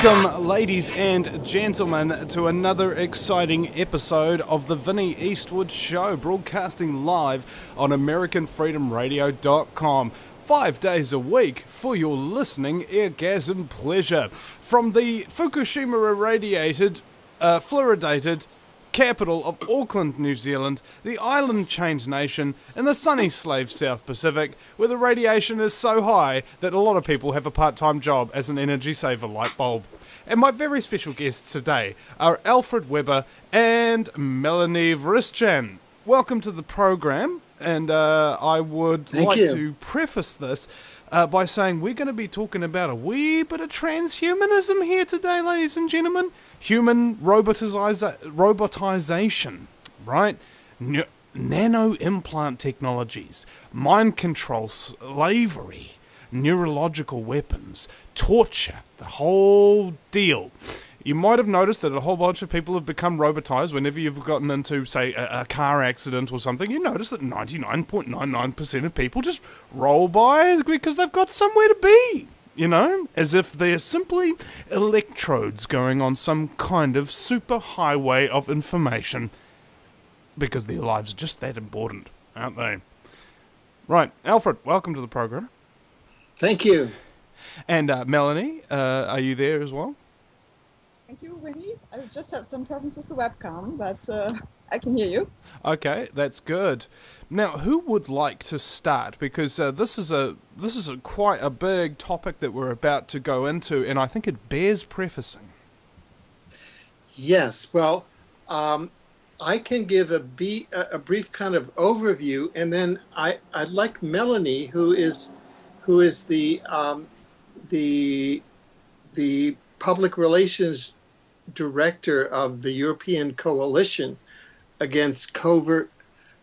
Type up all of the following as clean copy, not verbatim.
Welcome, ladies and gentlemen, to another exciting episode of the Vinnie Eastwood Show, broadcasting live on AmericanFreedomRadio.com. 5 days a week for your listening orgasm pleasure. From the Fukushima-irradiated, fluoridated capital of Auckland, New Zealand, the island-chained nation in the sunny slave South Pacific, where the radiation is so high that a lot of people have a part-time job as an energy saver light bulb. And my very special guests today are Alfred Webre and Melanie Vritschan. Welcome to the program, and I would to preface this by saying we're going to be talking about a wee bit of transhumanism here today, ladies and gentlemen. Human robotization, right? Nano implant technologies, mind control, slavery, neurological weapons, torture, the whole deal. You might have noticed that a whole bunch of people have become robotized whenever you've gotten into, say, a car accident or something. You notice that 99.99% of people just roll by because they've got somewhere to be. You know, as if they're simply electrodes going on some kind of super highway of information because their lives are just that important, aren't they? Right, Alfred, welcome to the program. Thank you. And Melanie, are you there as well? Thank you, Winnie. I just have some problems with the webcam, but I can hear you. Okay, that's good. Now, who would like to start? Because this is quite a big topic that we're about to go into, and I think it bears prefacing. Yes. Well, I can give a brief kind of overview, and then I'd like Melanie, who is the public relations director of the European Coalition Against Covert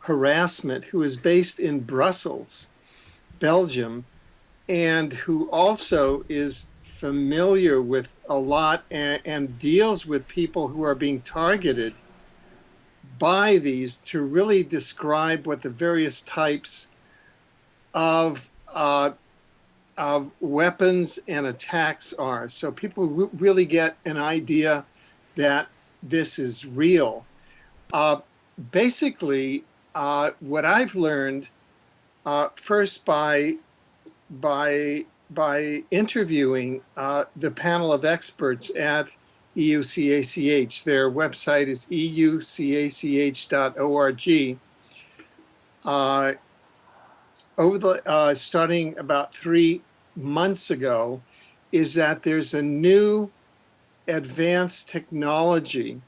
Harassment, who is based in Brussels, Belgium, and who also is familiar with a lot and deals with people who are being targeted by these, to really describe what the various types of weapons and attacks are. So people really get an idea that this is real. Basically, what I've learned first by interviewing the panel of experts at EUCACH. Their website is eucach.org. Starting about 3 months ago, is that there's a new advanced technology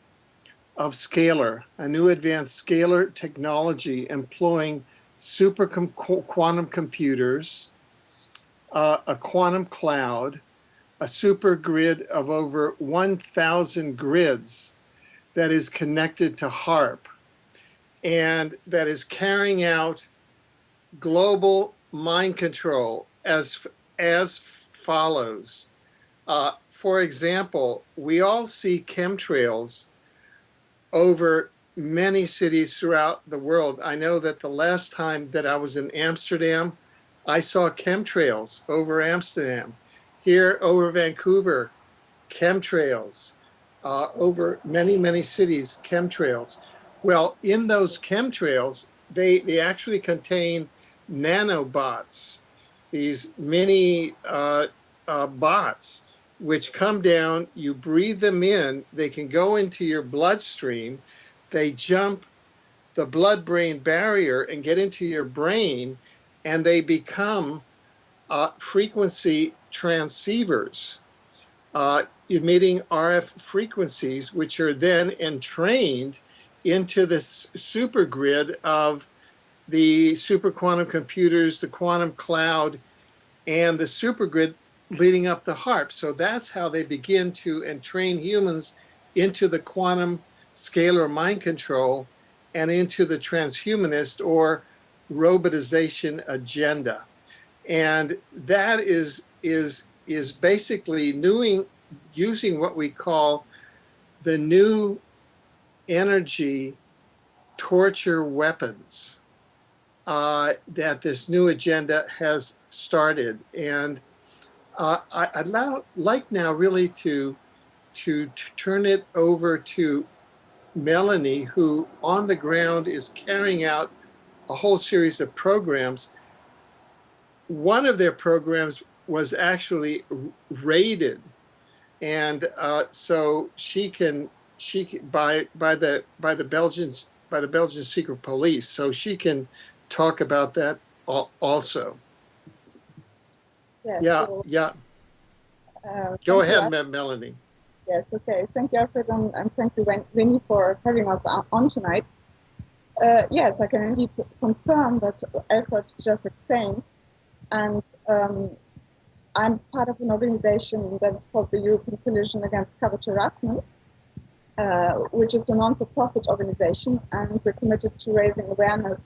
of scalar, a new advanced scalar technology employing super quantum computers, a quantum cloud, a super grid of over 1,000 grids that is connected to HARP, and that is carrying out global mind control as follows. For example, we all see chemtrails over many cities throughout the world. I know that the last time that I was in Amsterdam, I saw chemtrails over Amsterdam. Here over Vancouver, chemtrails. Over many cities, chemtrails. Well, in those chemtrails, they actually contain nanobots, these mini bots, which come down, you breathe them in, they can go into your bloodstream, they jump the blood-brain barrier and get into your brain, and they become frequency transceivers, emitting RF frequencies, which are then entrained into this super grid of the super quantum computers, the quantum cloud, and the super grid leading up the HARP. So that's how they begin to entrain humans into the quantum scalar mind control and into the transhumanist or robotization agenda. And that is basically using what we call the new energy torture weapons that this new agenda has started. And like now really to turn it over to Melanie, who on the ground is carrying out a whole series of programs. One of their programs was actually raided, and so she can by the Belgian secret police. So she can talk about that also. Yes, Yeah, so, yeah. Go thank you, ahead, Melanie. Yes, okay. Thank you, Alfred, and thank you, Winnie, for having us on tonight. Yes, I can indeed confirm that Alfred just explained, and I'm part of an organization that is called the European Coalition Against Covert Harassment, which is a non-for-profit organization, and we're committed to raising awareness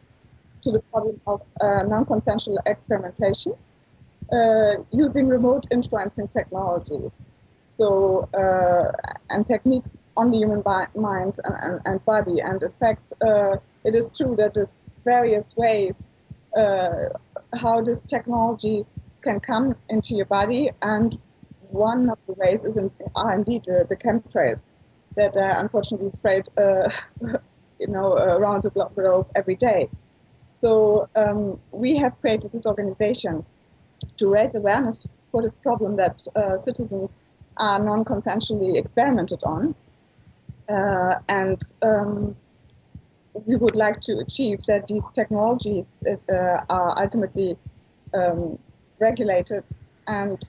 to the problem of non-consensual experimentation using remote influencing technologies. So, and techniques on the human mind and body. And in fact, it is true that there's various ways how this technology can come into your body. And one of the ways is are indeed the chemtrails that are unfortunately spread around the globe every day. So we have created this organization to raise awareness for this problem that citizens are non-consensually experimented on. And we would like to achieve that these technologies are ultimately regulated, and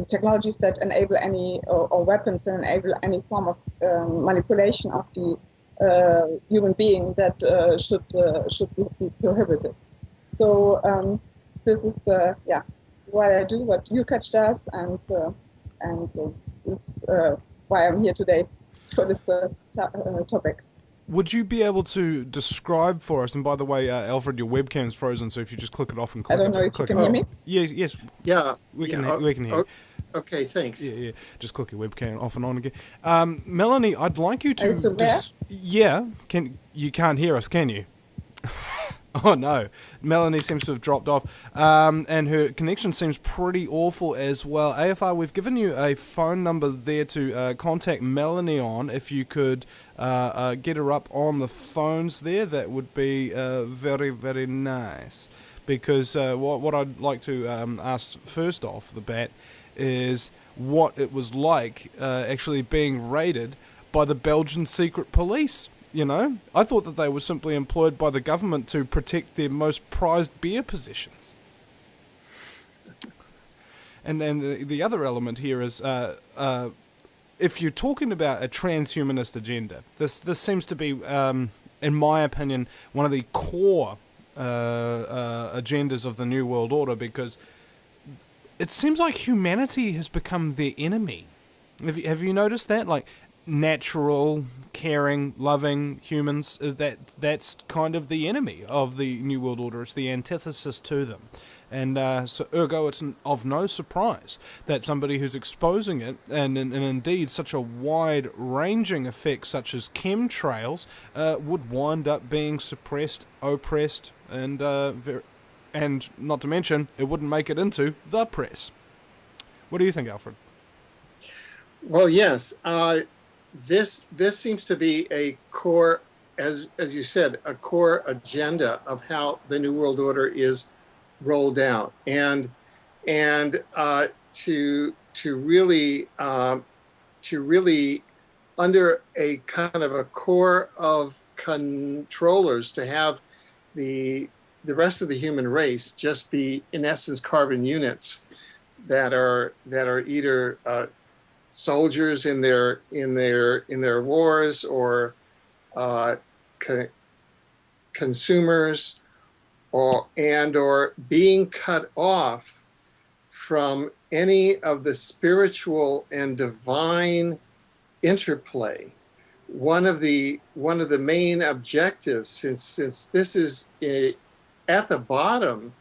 technologies that enable any, or weapons that enable any form of manipulation of the human being that should be prohibited. So this is, what I do, what UCATCH does, and this is why I'm here today for this topic. Would you be able to describe for us, and by the way, Alfred, your webcam's frozen, so if you just click it off and click it. I don't know if you can hear me? Yes. Yeah. We can hear you. Okay, thanks. Yeah. Just click your webcam off and on again. Melanie, I'd like you to... Are you still there? You can't hear us, can you? Oh no, Melanie seems to have dropped off, and her connection seems pretty awful as well. AFR, we've given you a phone number there to contact Melanie on. If you could get her up on the phones there, that would be very, very nice. Because what I'd like to ask first off the bat is what it was like actually being raided by the Belgian secret police. You know, I thought that they were simply employed by the government to protect their most prized beer possessions. And then the other element here is, if you're talking about a transhumanist agenda, this seems to be, in my opinion, one of the core agendas of the New World Order, because it seems like humanity has become their enemy. Have you noticed that? Like, natural, caring, loving humans, that's kind of the enemy of the New World Order. It's the antithesis to them. And so ergo, it's of no surprise that somebody who's exposing it, and indeed such a wide-ranging effect such as chemtrails, would wind up being suppressed, oppressed, and not to mention, it wouldn't make it into the press. What do you think, Alfred? Well, yes. This seems to be a core, as you said, a core agenda of how the New World Order is rolled out, and to really under a kind of a core of controllers to have the rest of the human race just be, in essence, carbon units that are either soldiers in their wars, or consumers, or being cut off from any of the spiritual and divine interplay. One of the main objectives, since this is at the bottom,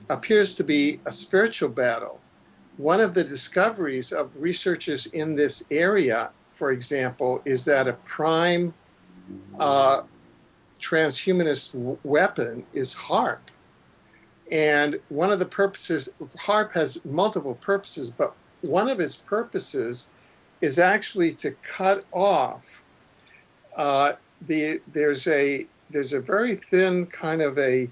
appears to be a spiritual battle. One of the discoveries of researchers in this area, for example, is that a prime transhumanist weapon is HAARP. And one of the purposes, HARP has multiple purposes, but one of its purposes is actually to cut off there's a very thin kind of a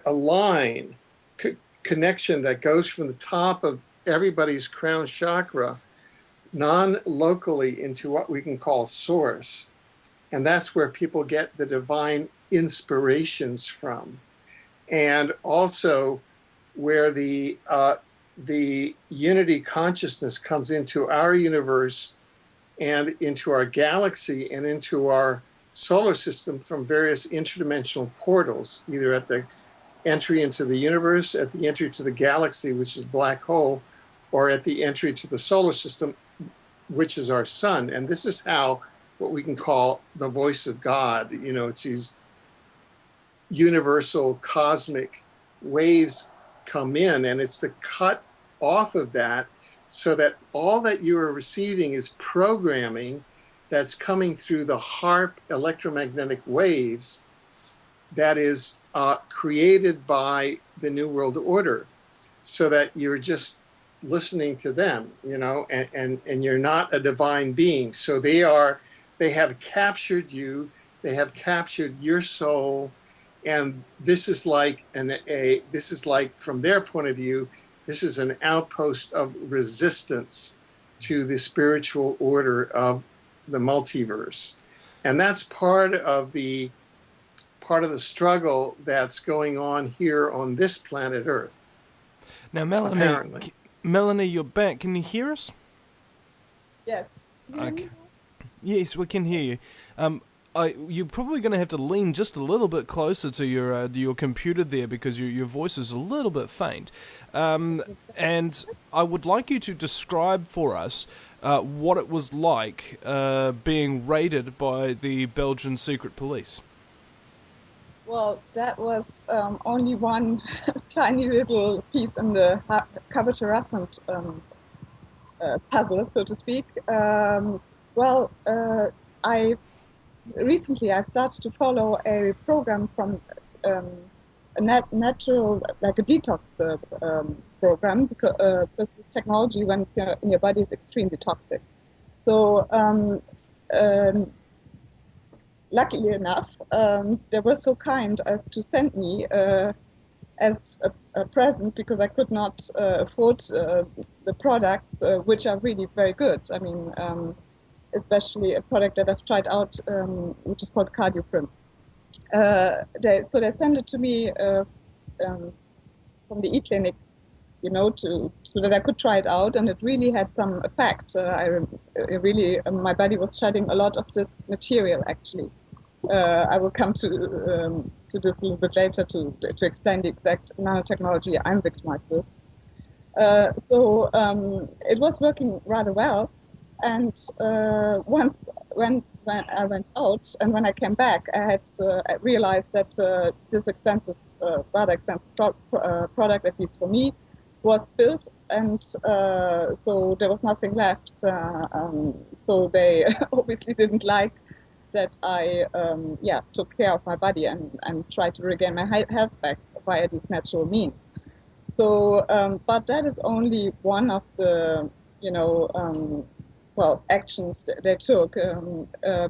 line connection that goes from the top of everybody's crown chakra non-locally into what we can call source. And that's where people get the divine inspirations from. And also where the unity consciousness comes into our universe and into our galaxy and into our solar system from various interdimensional portals, either at the entry into the universe, at the entry to the galaxy, which is black hole, or at the entry to the solar system, which is our sun. And this is how what we can call the voice of God, you know, it's these universal cosmic waves come in, and it's to cut off of that so that all that you are receiving is programming that's coming through the HARP electromagnetic waves that is created by the New World Order, so that you're just listening to them, you know, and you're not a divine being. So they have captured you, they have captured your soul, and this is like from their point of view, this is an outpost of resistance to the spiritual order of the multiverse. And that's part of the struggle that's going on here on this planet Earth. Now, Melanie, you're back. Can you hear us? Yes. Okay. Yes, we can hear you. You're probably going to have to lean just a little bit closer to your computer there, because your voice is a little bit faint. And I would like you to describe for us what it was like being raided by the Belgian secret police. Well, that was only one tiny little piece in the covert harassment puzzle, so to speak. Recently I've started to follow a program from a natural, like a detox program, because this technology, when it's in your body, is extremely toxic. So luckily enough, they were so kind as to send me as a present, because I could not afford the products, which are really very good. I mean, especially a product that I've tried out, which is called Cardioprim. They sent it to me from the e-clinic, you know, so that I could try it out, and it really had some effect. My body was shedding a lot of this material, actually. I will come to this a little bit later to explain the exact nanotechnology I'm victimized with. So it was working rather well. And once when I went out and when I came back, I realized that this rather expensive product, at least for me, was spilled, and so there was nothing left. So they obviously didn't like that I took care of my body and tried to regain my health back via these natural means. So, but that is only one of the, you know, actions they took,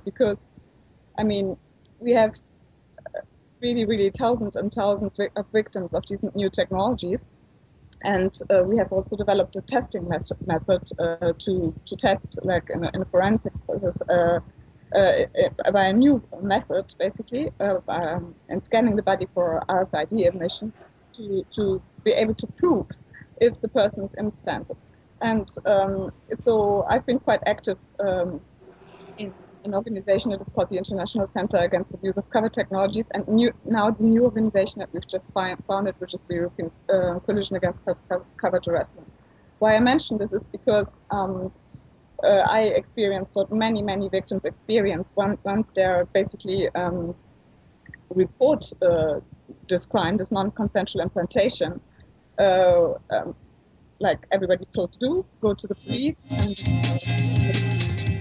because, I mean, we have really, really thousands and thousands of victims of these new technologies, and we have also developed a testing method to test, like in a forensics, by a new method, basically, and scanning the body for RFID emission to be able to prove if the person is implanted. And so I've been quite active in an organization that is called the International Center Against the Abuse of Cover Technologies, and now the new organization that we've just founded, which is the European Coalition Against Covert Harassment. Why I mention this is because I experienced what many, many victims experience once they're basically report this crime, this non-consensual implantation. Like everybody's told to do, go to the police and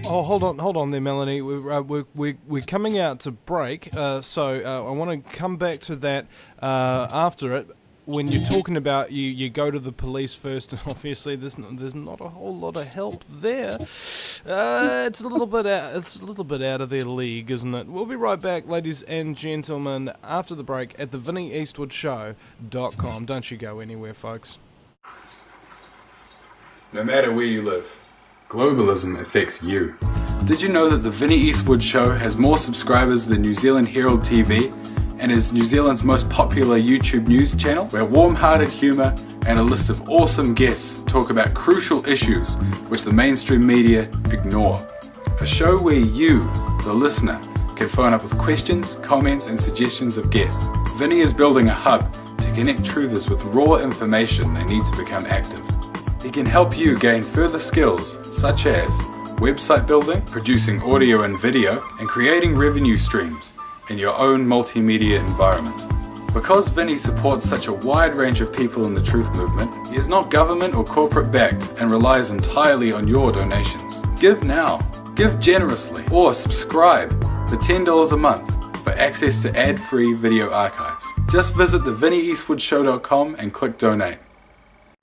Oh, hold on there, Melanie. We're coming out to break, so I want to come back to that after it. When you're talking about you go to the police first, and obviously there's not a whole lot of help there. It's a little bit out of their league, isn't it? We'll be right back, ladies and gentlemen, after the break at the VinnieEastwoodShow.com. Don't you go anywhere, folks. No matter where you live, globalism affects you. Did you know that the Vinnie Eastwood Show has more subscribers than New Zealand Herald TV and is New Zealand's most popular YouTube news channel, where warm-hearted humour and a list of awesome guests talk about crucial issues which the mainstream media ignore? A show where you, the listener, can phone up with questions, comments and suggestions of guests. Vinnie is building a hub to connect truthers with raw information they need to become active. He can help you gain further skills such as website building, producing audio and video, and creating revenue streams in your own multimedia environment. Because Vinnie supports such a wide range of people in the truth movement, he is not government or corporate backed and relies entirely on your donations. Give now, give generously, or subscribe for $10 a month for access to ad-free video archives. Just visit thevinnieeastwoodshow.com and click donate.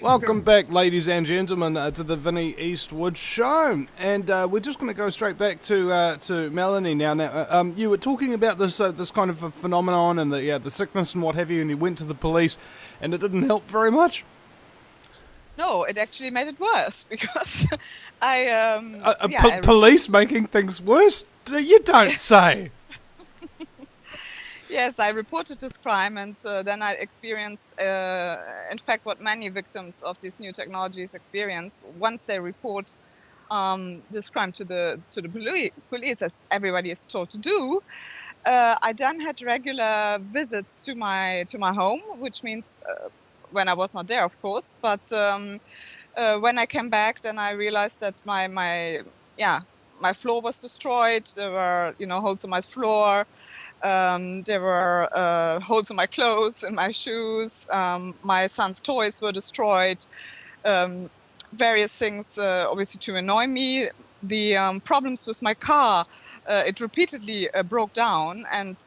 Welcome back, ladies and gentlemen, to the Vinnie Eastwood Show, and we're just going to go straight back to Melanie now. Now, you were talking about this kind of a phenomenon and the sickness and what have you, and you went to the police, and it didn't help very much. No, it actually made it worse because police making things worse? You don't say. Yes, I reported this crime, and then I experienced, in fact, what many victims of these new technologies experience once they report this crime to the police, as everybody is told to do. I then had regular visits to my home, which means when I was not there, of course. But when I came back, then I realized that my floor was destroyed. There were holes in my floor. There were holes in my clothes, in my shoes. My son's toys were destroyed. Various things, obviously, to annoy me. The problems with my car, it repeatedly broke down, and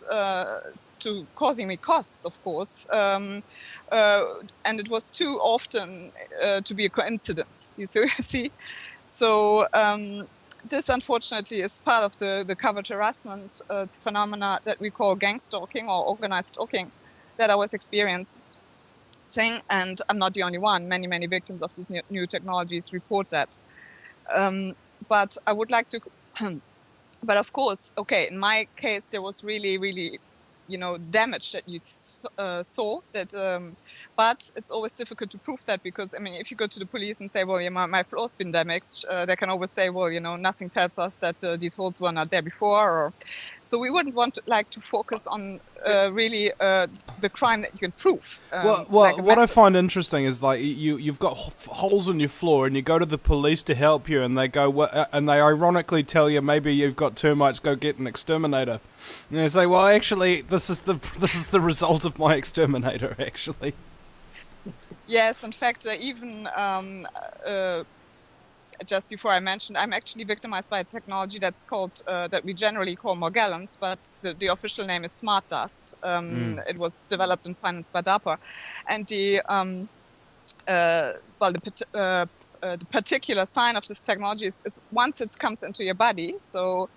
to causing me costs, of course. And it was too often to be a coincidence. You see? So. This, unfortunately, is part of the covert harassment phenomena that we call gang stalking or organized stalking that I was experiencing. And I'm not the only one. Many, many victims of these new technologies report that. But I would like to... But of course, okay, in my case, there was really, really, damage that you saw. But it's always difficult to prove that because, if you go to the police and say, well, my floor's been damaged, they can always say, well, nothing tells us that these holes were not there before. So we wouldn't want to focus on really the crime that you can prove. What I find interesting is you've got holes in your floor and you go to the police to help you, and they go and they ironically tell you maybe you've got termites, go get an exterminator. And they say, well, actually, this is the result of my exterminator, actually. Yes, in fact, even just before I mentioned, I'm actually victimized by a technology that's called, that we generally call Morgellons, but the official name is smart dust. It was developed and financed by DARPA. And the particular sign of this technology is once it comes into your body, so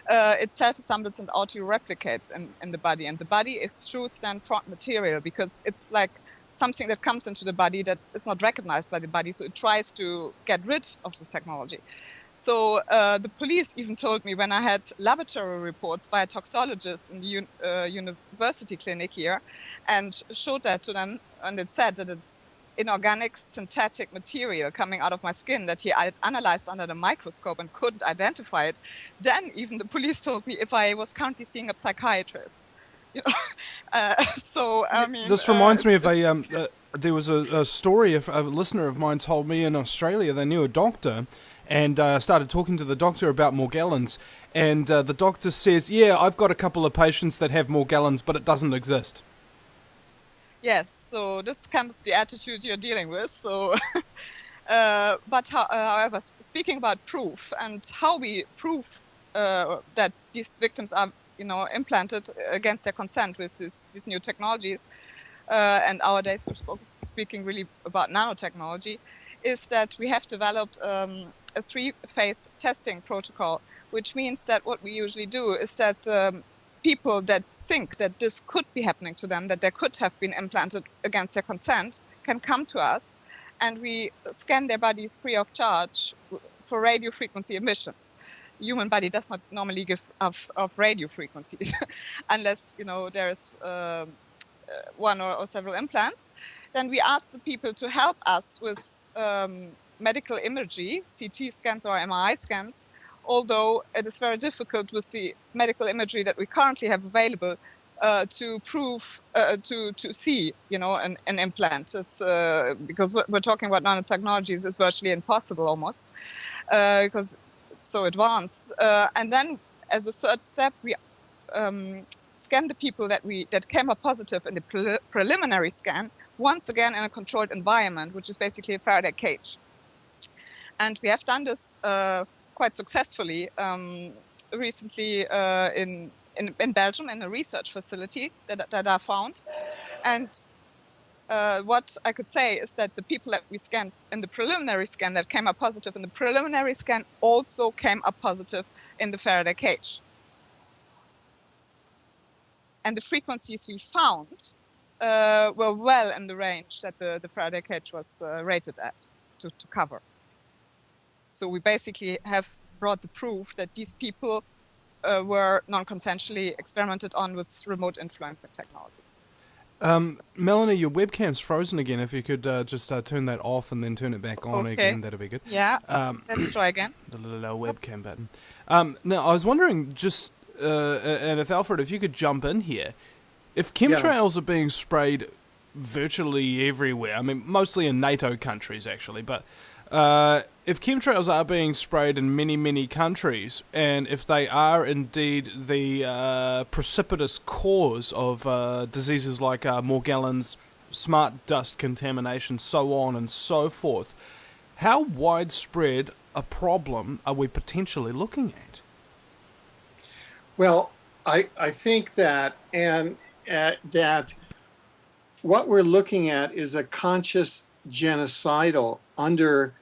it self-assembles and auto-replicates in the body. And the body extrudes then front material because it's like something that comes into the body that is not recognized by the body, so it tries to get rid of this technology. So the police even told me when I had laboratory reports by a toxologist in the university clinic here and showed that to them, and it said that it's inorganic synthetic material coming out of my skin that he analyzed under the microscope and couldn't identify it. Then even the police told me if I was currently seeing a psychiatrist. This reminds me of there was a story of a listener of mine told me in Australia they knew a doctor and started talking to the doctor about Morgellons, and the doctor says, yeah, I've got a couple of patients that have Morgellons, but it doesn't exist. Yes, so this is kind of the attitude you're dealing with. So However, speaking about proof and how we prove that these victims are, implanted against their consent with these new technologies, and nowadays we're speaking really about nanotechnology, is that we have developed a 3-phase testing protocol, which means that what we usually do is that people that think that this could be happening to them, that they could have been implanted against their consent, can come to us, and we scan their bodies free of charge for radio frequency emissions. The human body does not normally give of radio frequencies unless there's one or several implants. Then we ask the people to help us with medical imagery, CT scans or MRI scans, although it is very difficult with the medical imagery that we currently have available to prove, to see, an implant. It's because we're talking about nanotechnologies, it's virtually impossible almost, because it's so advanced. And then, as a third step, we scan the people that came up positive in the preliminary scan, once again in a controlled environment, which is basically a Faraday cage. And we have done this quite successfully recently in Belgium in a research facility that I found. And what I could say is that the people that we scanned in the preliminary scan that came up positive in the preliminary scan also came up positive in the Faraday cage. And the frequencies we found were well in the range that the Faraday cage was rated at to cover. So we basically have brought the proof that these people were non-consensually experimented on with remote influencing technologies. Melanie, your webcam's frozen again. If you could just turn that off and then turn it back on again, that'd be good. Yeah, let's try again. The little webcam button. Now, I was wondering just, and if Alfred, if you could jump in here, if chemtrails are being sprayed virtually everywhere, I mean, mostly in NATO countries actually, but if chemtrails are being sprayed in many, many countries, and if they are indeed the precipitous cause of diseases like Morgellons, smart dust contamination, so on and so forth, how widespread a problem are we potentially looking at? Well, I think that that what we're looking at is a conscious genocidal under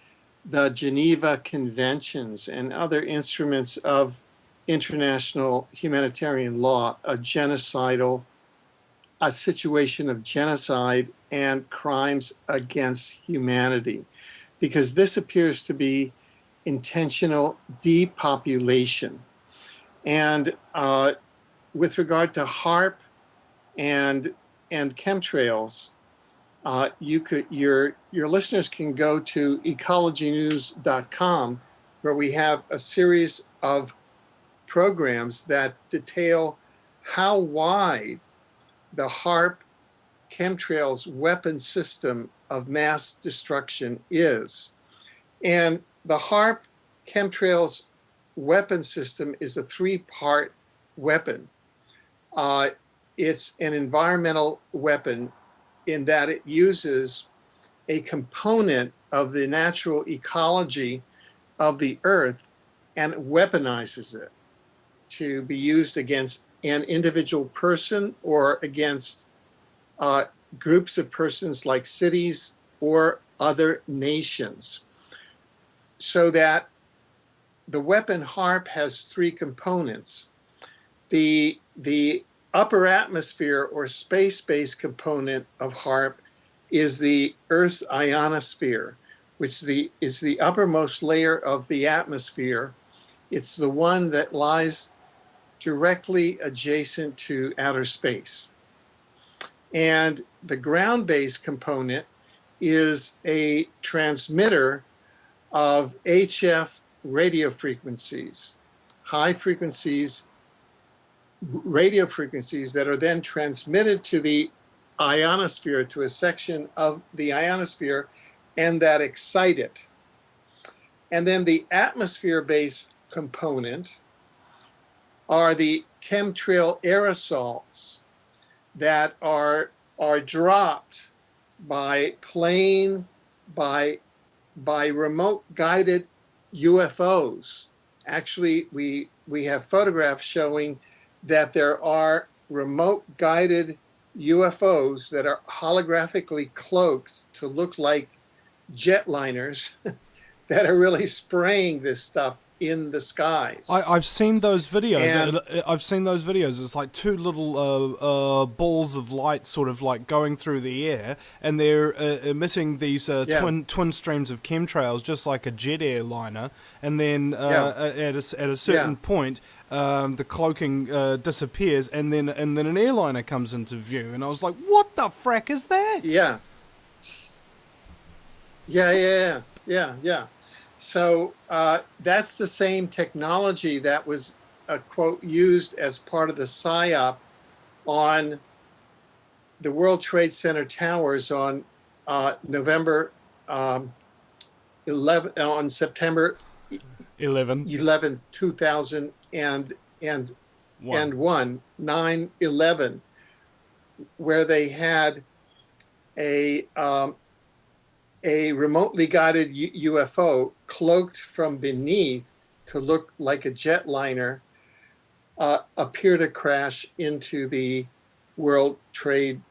the Geneva Conventions and other instruments of international humanitarian law, a situation of genocide and crimes against humanity, because this appears to be intentional depopulation. And with regard to HAARP and chemtrails, your listeners can go to ecologynews.com, where we have a series of programs that detail how wide the HAARP chemtrails weapon system of mass destruction is. And the HAARP chemtrails weapon system is a 3-part weapon. It's an environmental weapon in that it uses a component of the natural ecology of the earth and weaponizes it to be used against an individual person or against groups of persons like cities or other nations. So that the weapon HAARP has 3 components. The upper atmosphere or space-based component of HAARP is the Earth's ionosphere, which is the uppermost layer of the atmosphere. It's the one that lies directly adjacent to outer space. And the ground-based component is a transmitter of HF radio frequencies, high frequencies, radio frequencies that are then transmitted to the ionosphere, to a section of the ionosphere, and that excite it. And then the atmosphere-based component are the chemtrail aerosols that are dropped by plane, by by remote guided UFOs. Actually, we have photographs showing that there are remote guided UFOs that are holographically cloaked to look like jetliners that are really spraying this stuff in the skies. I've seen those videos. And- I've seen those videos. It's like two little balls of light sort of like going through the air, and they're emitting these twin streams of chemtrails, just like a jet airliner. And then at a certain point, the cloaking disappears, and then an airliner comes into view. And I was like, what the frack is that? Yeah. So that's the same technology that was, quote, used as part of the PSYOP on the World Trade Center towers on September 11th, 2001, 9/11, where they had a remotely guided UFO cloaked from beneath to look like a jetliner appear to crash into the World Trade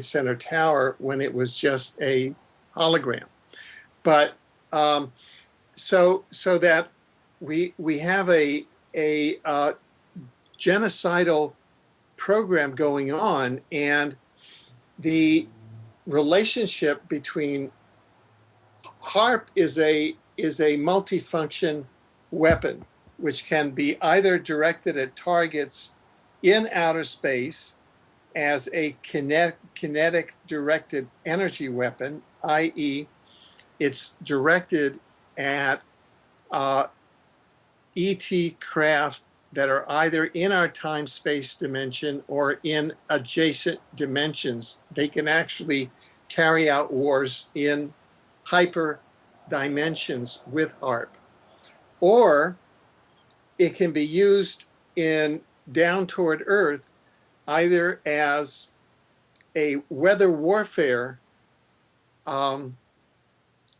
Center tower when it was just a hologram. But so that we have a genocidal program going on, and the relationship between HAARP is a multifunction weapon, which can be either directed at targets in outer space as a kinetic directed energy weapon, i.e., it's directed at ET craft that are either in our time-space dimension or in adjacent dimensions. They can actually carry out wars in hyper dimensions with HAARP. Or it can be used in down toward Earth either as a weather warfare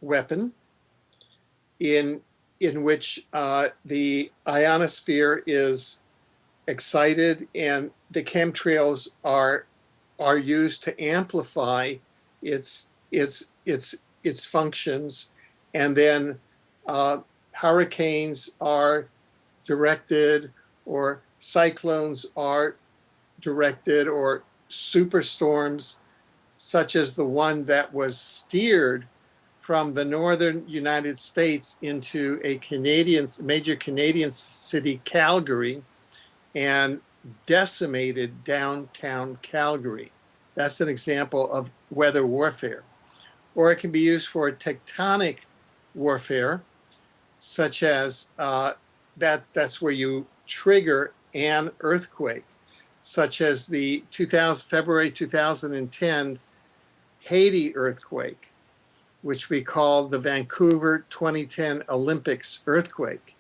weapon in which the ionosphere is excited and the chemtrails are used to amplify its functions, and then hurricanes are directed, or cyclones are directed, or superstorms such as the one that was steered from the northern United States into a major Canadian city, Calgary, and decimated downtown Calgary. That's an example of weather warfare. Or it can be used for tectonic warfare, such as that's where you trigger an earthquake, such as the February 2010 Haiti earthquake, which we call the Vancouver 2010 Olympics earthquake,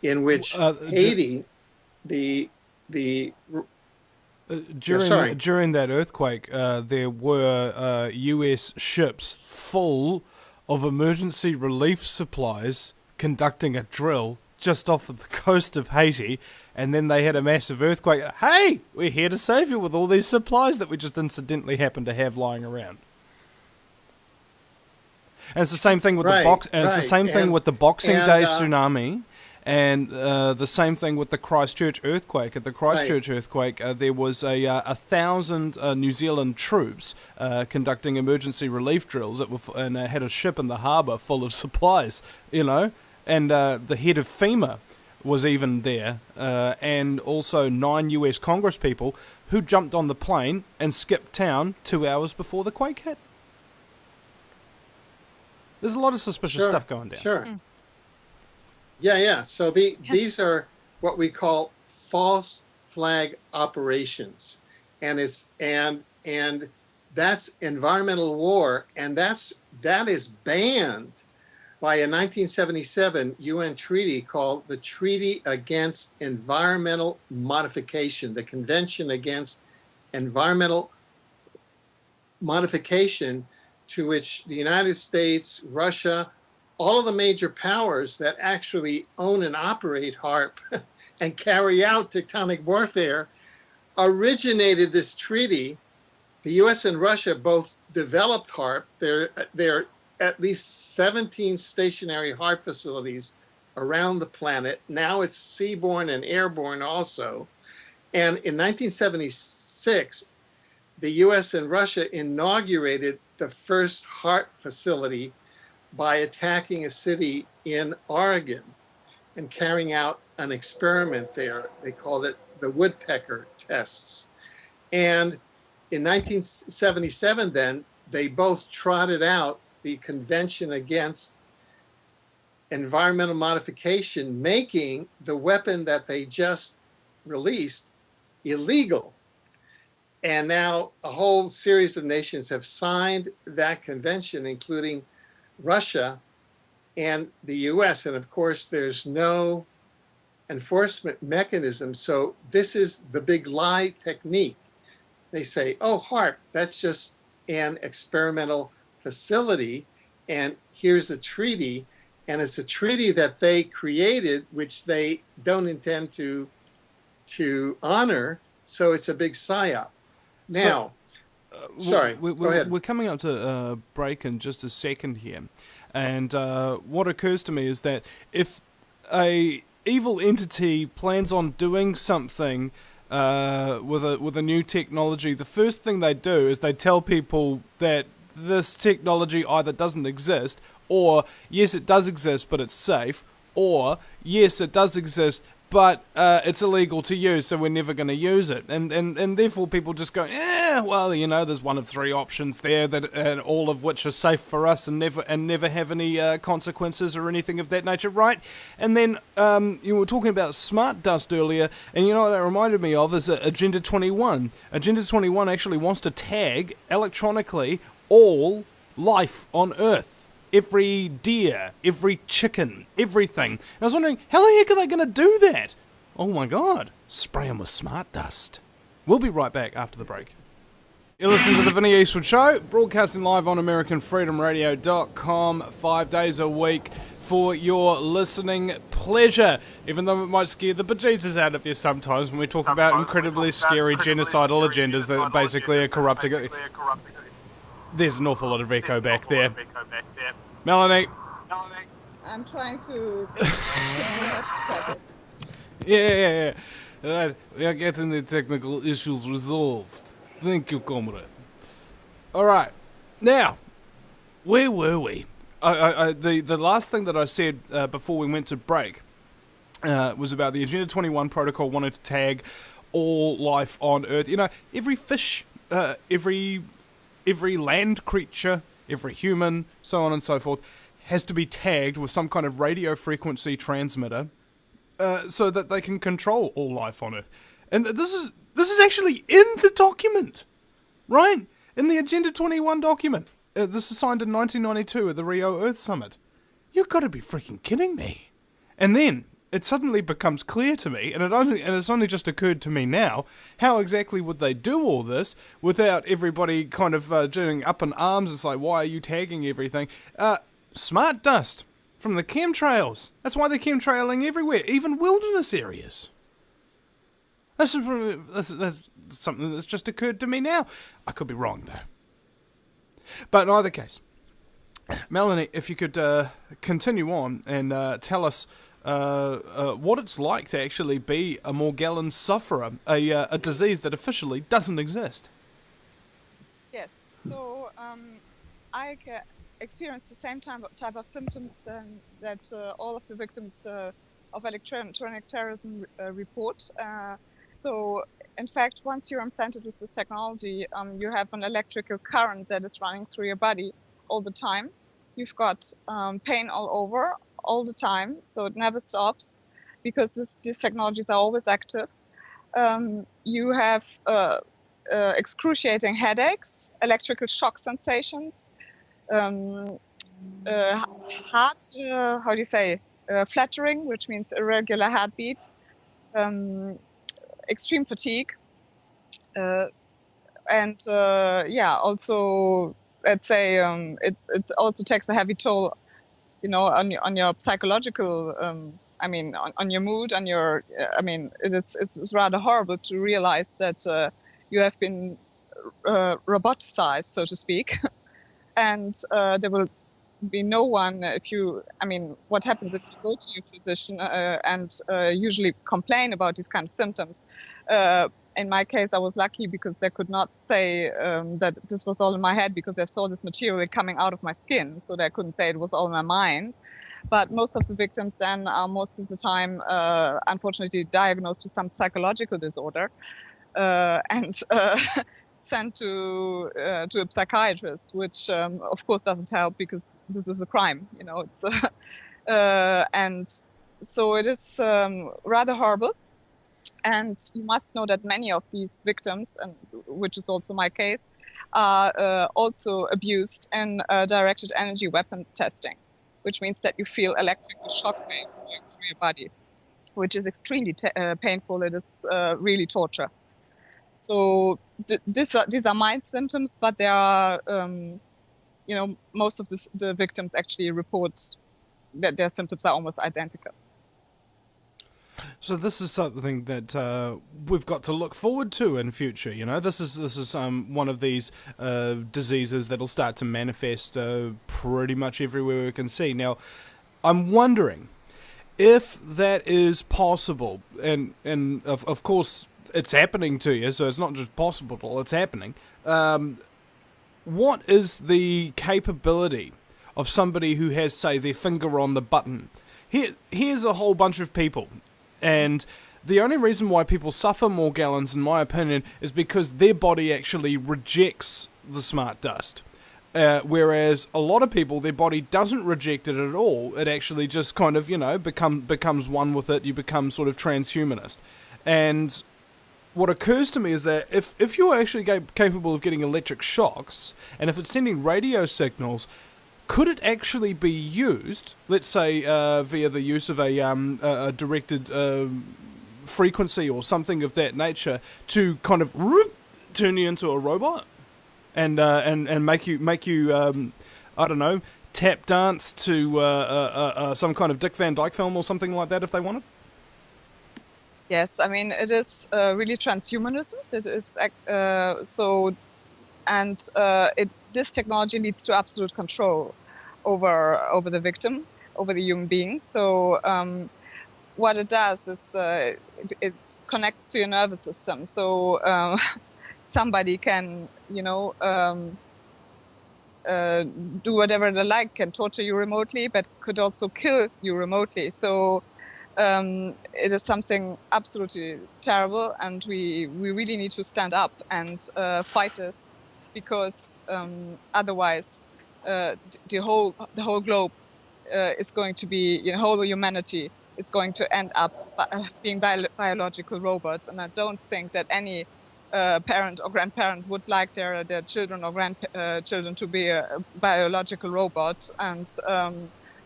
in which Haiti, during that earthquake, there were U.S. ships full of emergency relief supplies conducting a drill just off of the coast of Haiti, and then they had a massive earthquake. Hey, we're here to save you with all these supplies that we just incidentally happen to have lying around. And it's the same thing with it's the same thing with the Boxing Day tsunami, and the same thing with the Christchurch earthquake. At the Christchurch earthquake, there was 1,000 New Zealand troops conducting emergency relief drills and had a ship in the harbour full of supplies, and the head of FEMA was even there, and also 9 US Congress people who jumped on the plane and skipped town 2 hours before the quake hit. There's a lot of suspicious stuff going down. Sure. Yeah. So these are what we call false flag operations, and that's environmental war, and that is banned by a 1977 UN treaty called the Treaty Against Environmental Modification, the Convention Against Environmental Modification, to which the United States, Russia, all of the major powers that actually own and operate HAARP and carry out tectonic warfare originated this treaty. The US and Russia both developed HAARP. There are at least 17 stationary HAARP facilities around the planet. Now it's seaborne and airborne also. And in 1976, the US and Russia inaugurated the first HAARP facility by attacking a city in Oregon and carrying out an experiment there. They called it the woodpecker tests. And in 1977, then, they both trotted out the Convention Against Environmental Modification, making the weapon that they just released illegal. And now a whole series of nations have signed that convention, including Russia and the US. And of course, there's no enforcement mechanism. So this is the big lie technique. They say, oh, HAARP, that's just an experimental facility. And here's a treaty. And it's a treaty that they created, which they don't intend to honor. So it's a big psyop. Now, sorry, go ahead. We're coming up to a break in just a second here. And what occurs to me is that if a evil entity plans on doing something with a new technology, the first thing they do is they tell people that this technology either doesn't exist, or yes, it does exist, but it's safe, or yes, it does exist, but it's illegal to use, so we're never going to use it. And therefore people just go, well, you know, there's one of three options there, that and all of which are safe for us and never have any consequences or anything of that nature, right? And then you were talking about smart dust earlier, and you know what that reminded me of is Agenda 21. Agenda 21 actually wants to tag electronically all life on Earth. Every deer, every chicken, everything. And I was wondering, how the heck are they going to do that? Oh my God, spray them with smart dust. We'll be right back after the break. You're listening to the Vinnie Eastwood Show, broadcasting live on AmericanFreedomRadio.com 5 days a week for your listening pleasure. Even though it might scare the bejesus out of you sometimes when we talk about incredibly scary genocidal agendas that basically are corrupting. There's an awful lot of echo back there. Melanie. I'm trying to... Yeah. Right. We are getting the technical issues resolved. Thank you, comrade. All right. Now, where were we? The last thing that I said before we went to break was about the Agenda 21 protocol wanted to tag all life on Earth. You know, every fish, every land creature, every human, so on and so forth, has to be tagged with some kind of radio frequency transmitter so that they can control all life on Earth. And this is actually in the document, right? In the Agenda 21 document. This is signed in 1992 at the Rio Earth Summit. You've got to be freaking kidding me. And then it suddenly becomes clear to me, and it's only just occurred to me now, how exactly would they do all this without everybody kind of doing up in arms? It's like, why are you tagging everything? Smart dust from the chemtrails. That's why they're chemtrailing everywhere, even wilderness areas. That's something that's just occurred to me now. I could be wrong, though. But in either case, Melanie, if you could continue on and tell us what it's like to actually be a Morgellons sufferer, a disease that officially doesn't exist. Yes, so I experienced the same type of symptoms that all of the victims of electronic terrorism report. So, in fact, once you're implanted with this technology, you have an electrical current that is running through your body all the time. You've got pain all over, all the time, so it never stops because these technologies are always active. You have excruciating headaches, electrical shock sensations, heart, fluttering, which means irregular heartbeat, extreme fatigue, and also, let's say, it also takes a heavy toll on your psychological, on your mood, on your, it's rather horrible to realize that you have been roboticized, so to speak, and there will be no one what happens if you go to your physician and usually complain about these kind of symptoms. In my case, I was lucky because they could not say that this was all in my head, because they saw this material coming out of my skin, so they couldn't say it was all in my mind. But most of the victims then are most of the time, unfortunately, diagnosed with some psychological disorder and sent to a psychiatrist, which of course doesn't help, because this is a crime. It's and so it is rather horrible. And you must know that many of these victims, and which is also my case, are also abused in directed energy weapons testing, which means that you feel electrical shock waves going through your body, which is extremely painful. It is really torture. So these are mild symptoms, but there are, most of the victims actually report that their symptoms are almost identical. So this is something that we've got to look forward to in future. This is one of these diseases that'll start to manifest pretty much everywhere we can see. Now, I'm wondering if that is possible, and of course it's happening to you, so it's not just possible, it's happening. What is the capability of somebody who has, say, their finger on the button? Here's a whole bunch of people. And the only reason why people suffer Morgellons, in my opinion, is because their body actually rejects the smart dust. Whereas a lot of people, their body doesn't reject it at all. It actually just kind of, becomes one with it. You become sort of transhumanist. And what occurs to me is that if you're actually capable of getting electric shocks, and if it's sending radio signals, could it actually be used, let's say via the use of a directed frequency or something of that nature, to kind of turn you into a robot and make you I don't know, tap dance to some kind of Dick Van Dyke film or something like that if they wanted? Yes, it is really transhumanism. It is this technology leads to absolute control over the victim, over the human being. So what it does is it connects to your nervous system. So somebody can, do whatever they like, can torture you remotely, but could also kill you remotely. So it is something absolutely terrible, and we really need to stand up and fight this, because otherwise the whole globe is going to be, whole humanity is going to end up being biological robots. And I don't think that any parent or grandparent would like their children or grandchildren to be a biological robot. And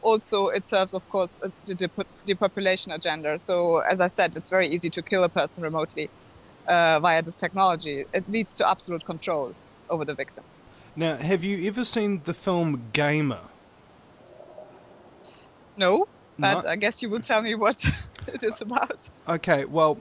also it serves, of course, the depopulation agenda. So as I said, it's very easy to kill a person remotely via this technology. It leads to absolute control over the victim. Now, have you ever seen the film Gamer? No, but I guess you will tell me what it is about. Okay, well,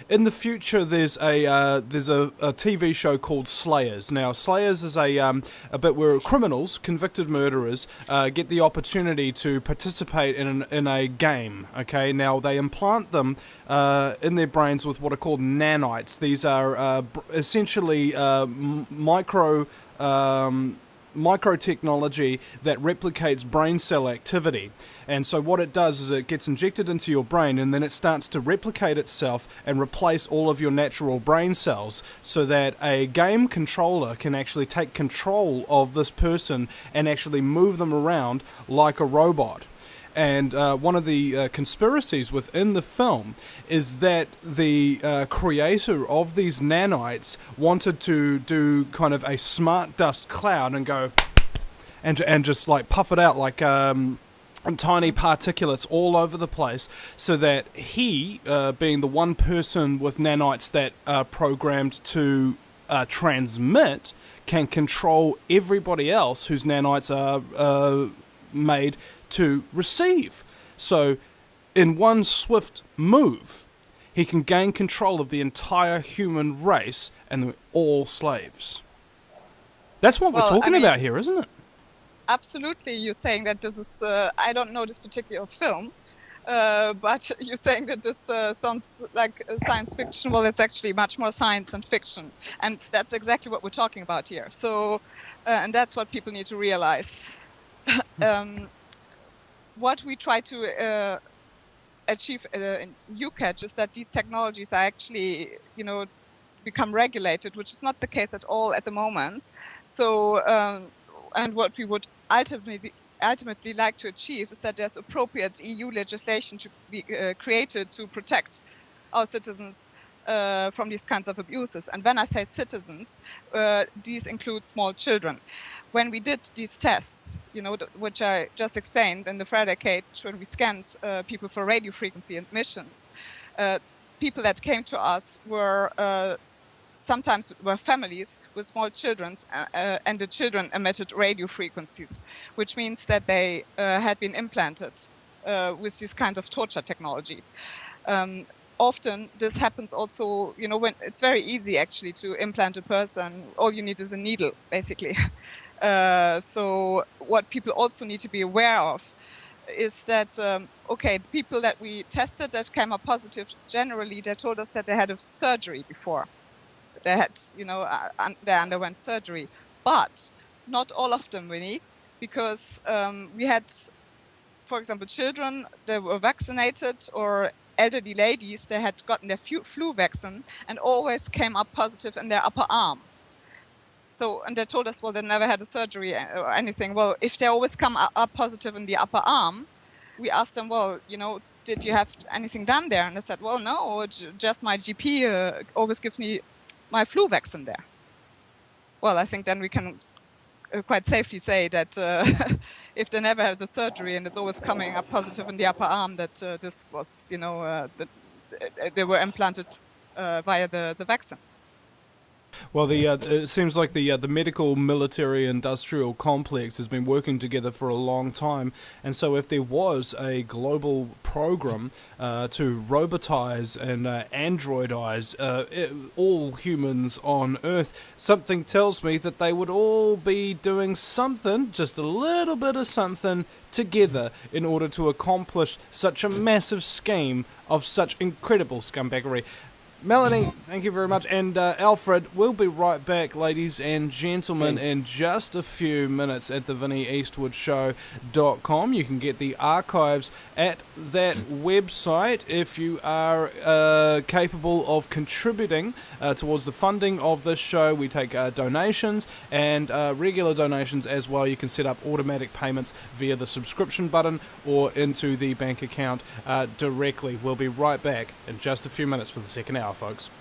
in the future there's a TV show called Slayers. Now, Slayers is a bit where criminals, convicted murderers, get the opportunity to participate in a game. Okay, now they implant them in their brains with what are called nanites. These are essentially microtechnology that replicates brain cell activity. And so what it does is it gets injected into your brain, and then it starts to replicate itself and replace all of your natural brain cells, so that a game controller can actually take control of this person and actually move them around like a robot. And one of the conspiracies within the film is that the creator of these nanites wanted to do kind of a smart dust cloud and go and just like puff it out like tiny particulates all over the place, so that he, being the one person with nanites that are programmed to transmit, can control everybody else whose nanites are made to receive. So, in one swift move, he can gain control of the entire human race, and they're all slaves. That's what we're talking about here, isn't it? Absolutely. You're saying that this is, I don't know this particular film, but you're saying that this sounds like science fiction. Well, it's actually much more science than fiction. And that's exactly what we're talking about here. So, and that's what people need to realize. What we try to achieve in UCATCH is that these technologies are actually, become regulated, which is not the case at all at the moment. So, and what we would ultimately like to achieve is that there's appropriate EU legislation to be created to protect our citizens from these kinds of abuses. And when I say citizens, these include small children. When we did these tests, which I just explained in the Friday cage, when we scanned people for radio frequency emissions, people that came to us were sometimes were families with small children, and the children emitted radio frequencies, which means that they had been implanted with these kinds of torture technologies. Often this happens also, when it's very easy actually to implant a person. All you need is a needle, basically. So what people also need to be aware of is that, people that we tested that came up positive, generally they told us that they had a surgery before. They had, they underwent surgery, but not all of them really, because we had, for example, children that were vaccinated, or elderly ladies that had gotten their flu vaccine and always came up positive in their upper arm. So, and they told us, well, they never had a surgery or anything. Well, if they always come up positive in the upper arm, we asked them, well, did you have anything done there? And they said, well, no, just my GP always gives me my flu vaccine there. Well, I think then we can quite safely say that if they never had the surgery and it's always coming up positive in the upper arm, that this was, that they were implanted via the vaccine. Well, it seems like the medical, military, industrial complex has been working together for a long time, and so if there was a global program to robotize and androidize all humans on Earth, something tells me that they would all be doing something, just a little bit of something, together in order to accomplish such a massive scheme of such incredible scumbaggery. Melanie, thank you very much. And Alfred, we'll be right back, ladies and gentlemen, in just a few minutes at the VinnieEastwoodShow.com. You can get the archives at that website if you are capable of contributing towards the funding of this show. We take donations and regular donations as well. You can set up automatic payments via the subscription button or into the bank account directly. We'll be right back in just a few minutes for the second hour, folks.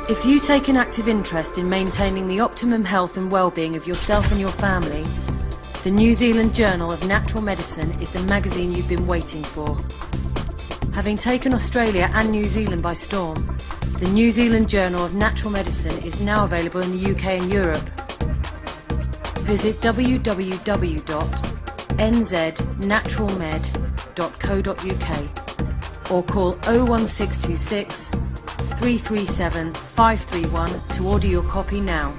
If you take an active interest in maintaining the optimum health and well-being of yourself and your family, the New Zealand Journal of Natural Medicine is the magazine you've been waiting for. Having taken Australia and New Zealand by storm, the New Zealand Journal of Natural Medicine is now available in the UK and Europe. Visit www.nznaturalmed.co.uk or call 01626 337 531 to order your copy now.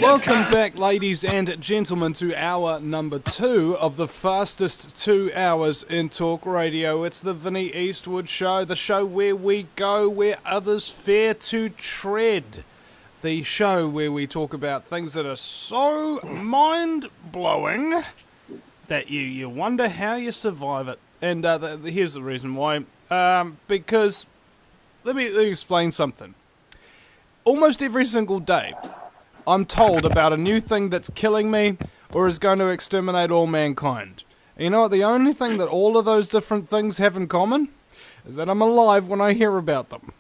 Welcome back, ladies and gentlemen, to hour number 2 of the fastest 2 hours in talk radio. It's the Vinnie Eastwood Show, the show where we go where others fear to tread. The show where we talk about things that are so mind-blowing that you wonder how you survive it. And here's the reason why. Because, let me explain something. Almost every single day, I'm told about a new thing that's killing me or is going to exterminate all mankind. And you know what? The only thing that all of those different things have in common is that I'm alive when I hear about them.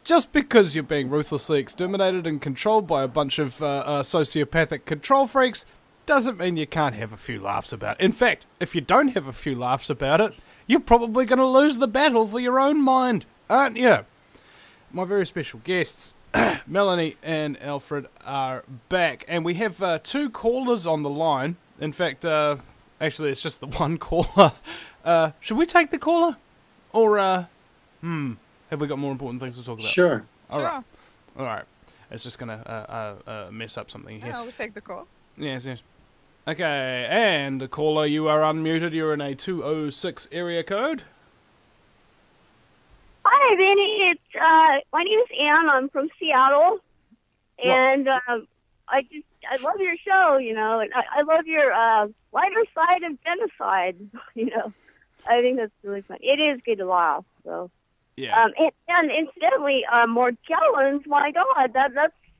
Just because you're being ruthlessly exterminated and controlled by a bunch of sociopathic control freaks doesn't mean you can't have a few laughs about it. In fact, if you don't have a few laughs about it, you're probably going to lose the battle for your own mind, aren't you? My very special guests Melanie and Alfred are back, and we have 2 callers on the line. In fact, actually, it's just the one caller. Should we take the caller? Or, have we got more important things to talk about? Sure. All right. All right. It's just going to mess up something here. Yeah, we'll take the call. Yes, yes. Okay, and the caller, you are unmuted. You're in a 206 area code. Hi, Vinny. It's my name is Ann. I'm from Seattle, and I love your show. You know, and I love your lighter side of genocide. You know, I think that's really fun. It is good to laugh. So, Yeah. and incidentally, Morgellons. My God,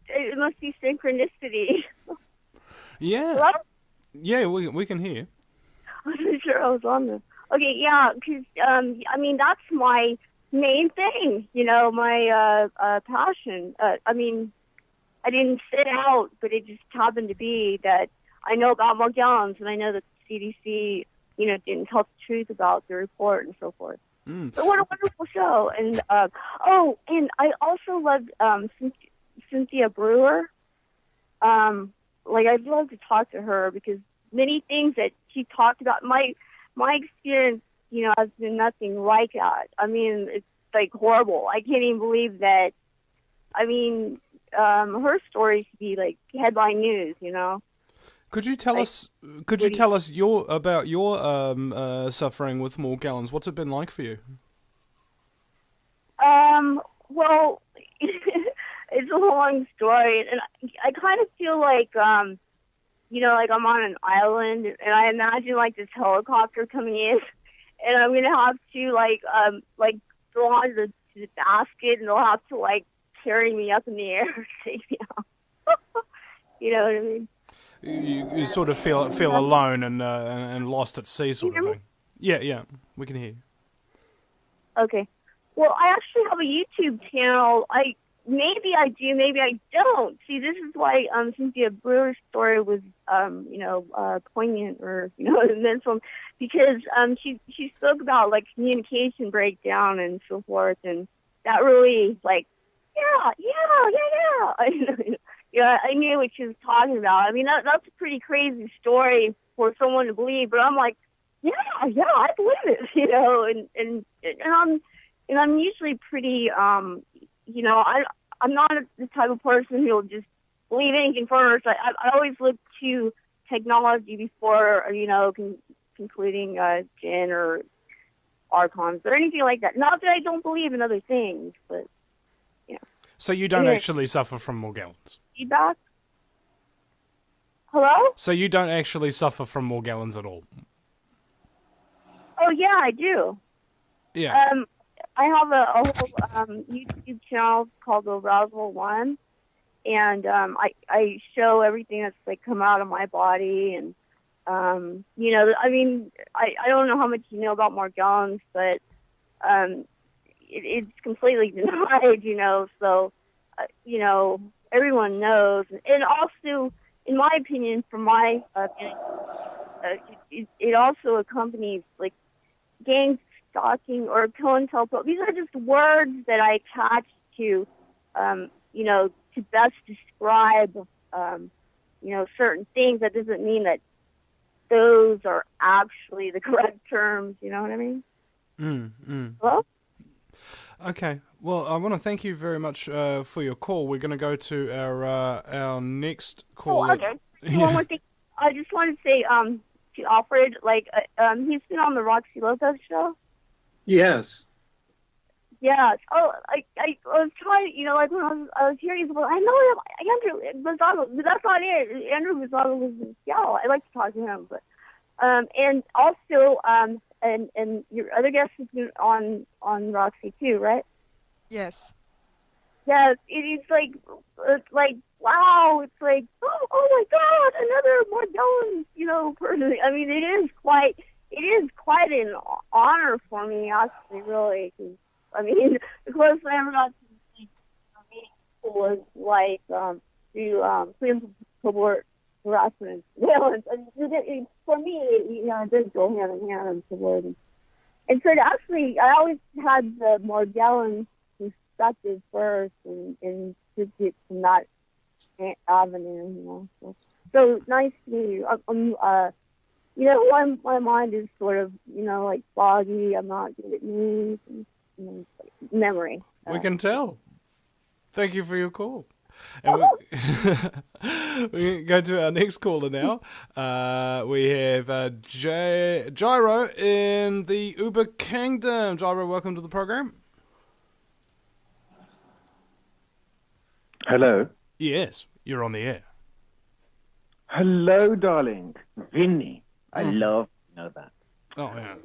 it must be synchronicity. Yeah. Hello? Yeah, we can hear you. I wasn't sure I was on there. Okay, yeah, because I mean that's my main thing, you know, my passion. I mean, I didn't set out, but it just happened to be that I know about Morgellons, and I know that the CDC, you know, didn't tell the truth about the report and so forth. But what a wonderful show! And and I also loved Cynthia Brewer. Like I'd love to talk to her because many things that she talked about, my experience, you know, has been nothing like that. I mean, it's like horrible. I can't even believe that. I mean, her story should be like headline news, you know. Could you tell us? Could you tell us about your suffering with Morgellons? What's it been like for you? Well, it's a long story, and I kind of feel like, you know, like I'm on an island, and I imagine like this helicopter coming in, and I'm gonna have to like go on to the basket, and they'll have to like carry me up in the air and take me out. You know what I mean? You sort of feel alone and lost at sea, sort of thing. Yeah, we can hear you. Okay. Well, I actually have a YouTube channel. Maybe I do, maybe I don't. See, this is why Cynthia Brewer's story was, you know, poignant or, you know, mental, because she spoke about like communication breakdown and so forth, and that really like, yeah. Yeah, I knew what she was talking about. I mean, that's a pretty crazy story for someone to believe, but I'm like, yeah, I believe it, you know, and I'm usually pretty, you know, I'm not the type of person who'll just believe anything first. I always look to technology before, you know, concluding Jinn or Archons or anything like that. Not that I don't believe in other things, but, you know. So you don't actually suffer from Morgellons? Feedback? Hello? So you don't actually suffer from Morgellons at all? Oh, yeah, I do. Yeah. I have a whole YouTube channel called Arousal One, and I show everything that's like come out of my body, and you know, I mean, I don't know how much you know about Morgellons, but it's completely denied, you know. So you know, everyone knows, and also, in my opinion, from my opinion, it also accompanies like gang stalking or COINTELPRO. These are just words that I attach to, you know, to best describe, you know, certain things. That doesn't mean that those are actually the correct terms. You know what I mean? Hello? Okay. Well, I want to thank you very much for your call. We're going to go to our next call. Oh, okay. One more thing. I just want to say to Alfred, like, he's been on the Roxy Lopez show. Yes. Yeah. Oh, I was trying, you know, like when I was hearing him, I know Andrew Mazzano, but that's not it. Andrew Mazzano was in Seattle. I'd like to talk to him, but and also and your other guest has been on Roxy too, right? Yes. Yeah. It's like wow. It's like oh my God, another Morgellons, you know, person. I mean, it is quite an honor for me, actually, really. Cause, I mean, the closest I ever got to meeting people was like through pre-abort harassment and surveillance. And for me, you know, it did go hand in hand and support. And so actually, I always had the Morgellons perspective first, and to just get from that avenue, you know. So nice to meet you. You know, my mind is sort of, you know, like foggy. I'm not good at names and, you know, memory. We can tell. Thank you for your call. And we go to our next caller now. We have Gyro in the Uber Kingdom. Gyro, welcome to the program. Hello. Yes, you're on the air. Hello, darling. Vinny. I love to know that. Oh, yeah.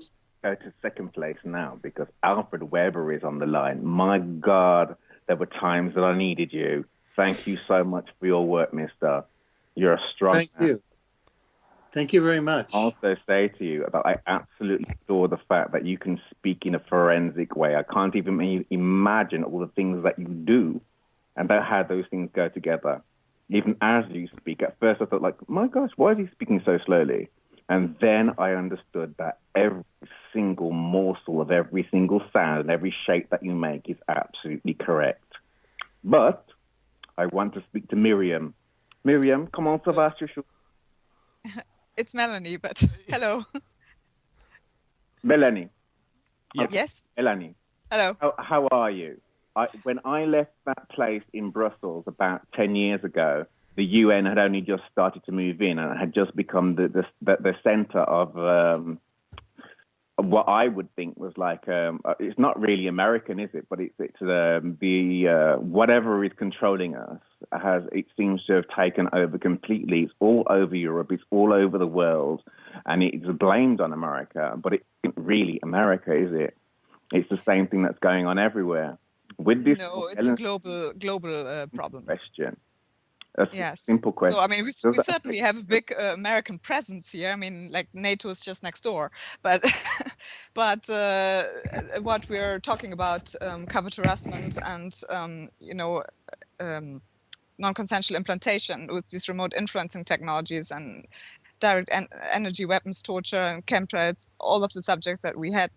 Go to second place now because Alfred Webre is on the line. My God, there were times that I needed you. Thank you so much for your work, mister. You're a strong Thank man. you. Thank you very much. I also say to you that I absolutely adore the fact that you can speak in a forensic way. I can't even imagine all the things that you do and about how those things go together. Even as you speak, at first I thought, like, my gosh, why is he speaking so slowly? And then I understood that every single morsel of every single sound and every shape that you make is absolutely correct. But I want to speak to Miriam. Miriam, comment ça va? It's Melanie, but hello. Melanie. Yep. Yes. Melanie. Hello. How are you? When I left that place in Brussels about 10 years ago, the UN had only just started to move in and had just become the center of what I would think was like, it's not really American, is it? But it's the whatever is controlling us it seems to have taken over completely. It's all over Europe. It's all over the world. And it's blamed on America, but it isn't really America, is it? It's the same thing that's going on everywhere. With this, no, it's a global problem. Question. Yes. Simple question. So, I mean, we certainly have a big American presence here. I mean, like NATO is just next door. But what we're talking about, covert harassment and, non-consensual implantation with these remote influencing technologies and direct energy weapons, torture, and chemtrails, all of the subjects that we had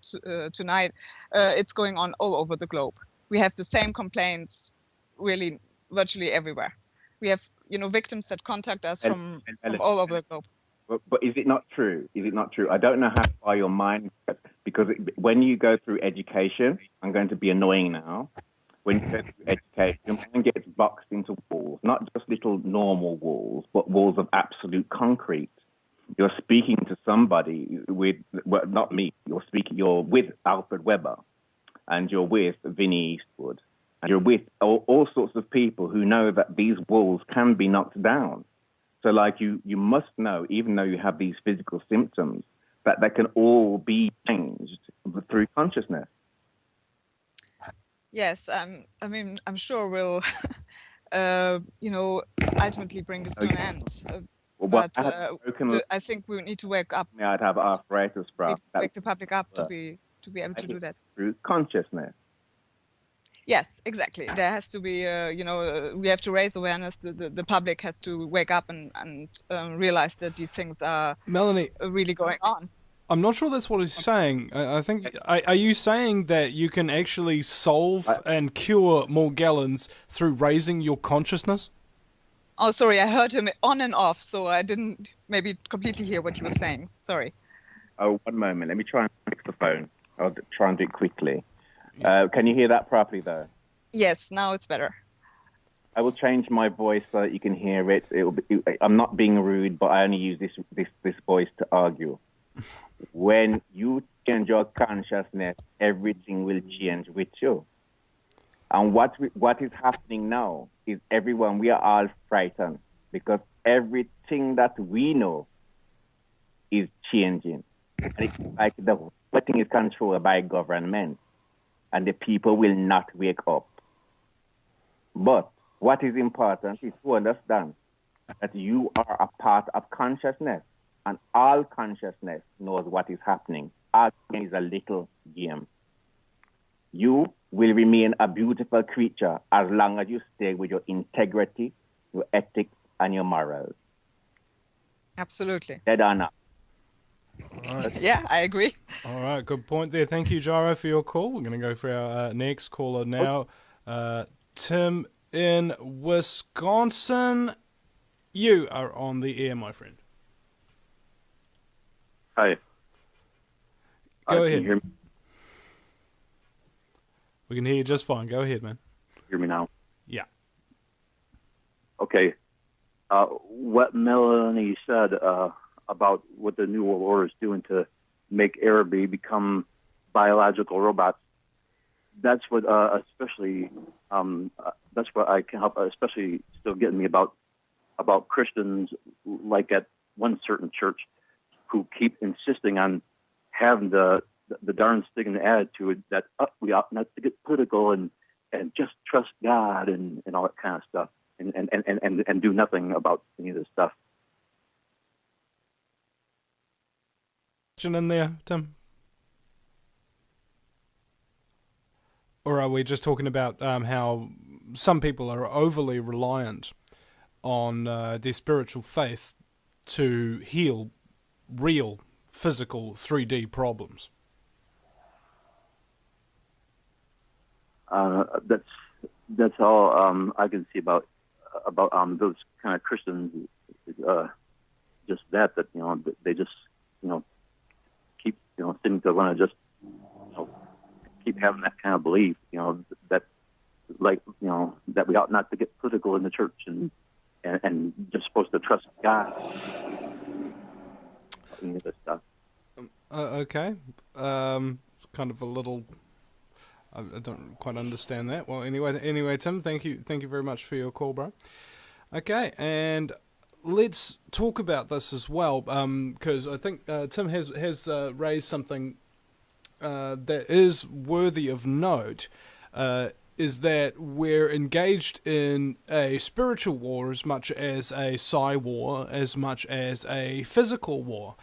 tonight, it's going on all over the globe. We have the same complaints really virtually everywhere. We have, victims that contact us from all over the globe. But is it not true? Is it not true? I don't know how far your mind goes, because when you go through education, I'm going to be annoying now. When you go through education, your mind gets boxed into walls, not just little normal walls, but walls of absolute concrete. You're speaking to somebody not me. You're with Alfred Webre, and you're with Vinnie Eastwood. And you're with all sorts of people who know that these walls can be knocked down. So, like, you must know, even though you have these physical symptoms, that they can all be changed through consciousness. Yes, I'm sure we'll, ultimately bring this to an end. But I think we need to wake up. I'd have arthritis, wake the public up to be able to do that. Through consciousness. Yes, exactly. There has to be, we have to raise awareness. The public has to wake up and realize that these things are Melanie, really going on. I'm not sure that's what he's saying. I think, are you saying that you can actually solve and cure Morgellons through raising your consciousness? Oh, sorry, I heard him on and off, so I didn't maybe completely hear what he was saying. Sorry. Oh, one moment. Let me try and fix the phone. I'll try and do it quickly. Can you hear that properly, though? Yes, now it's better. I will change my voice so that you can hear it. I'm not being rude, but I only use this voice to argue. When you change your consciousness, everything will change with you. And what is happening now is we are all frightened because everything that we know is changing. And it's like the whole thing is controlled by government. And the people will not wake up. But what is important is to understand that you are a part of consciousness, and all consciousness knows what is happening. All is a little game. You will remain a beautiful creature as long as you stay with your integrity, your ethics, and your morals. Absolutely. Dead or not. All right. Yeah, I agree. All right, good point there. Thank you, Gyro, for your call. We're going to go for our next caller now. Tim in Wisconsin. You are on the air, my friend. Hi. Go ahead. Can you hear me? We can hear you just fine. Go ahead, man. Hear me now? Yeah. Okay. What Melanie said about what the New World Order is doing to make Araby become biological robots, that's what especially that's what I can help, especially still getting me about Christians, like at one certain church, who keep insisting on having the darn sticking attitude that we ought not to get political and just trust God and all that kind of stuff, and do nothing about any of this stuff. In there, Tim? Or are we just talking about how some people are overly reliant on their spiritual faith to heal real physical 3D problems? That's all I can see about those kind of Christians. Just that they just keep seem to want to just keep having that kind of belief, that that we ought not to get political in the church and just supposed to trust God. This stuff. Okay. It's kind of a little. I don't quite understand that. Well, anyway, Tim, thank you very much for your call, bro. Okay, and let's talk about this as well, because I think Tim has raised something that is worthy of note. Is that we're engaged in a spiritual war as much as a psi war, as much as a physical war,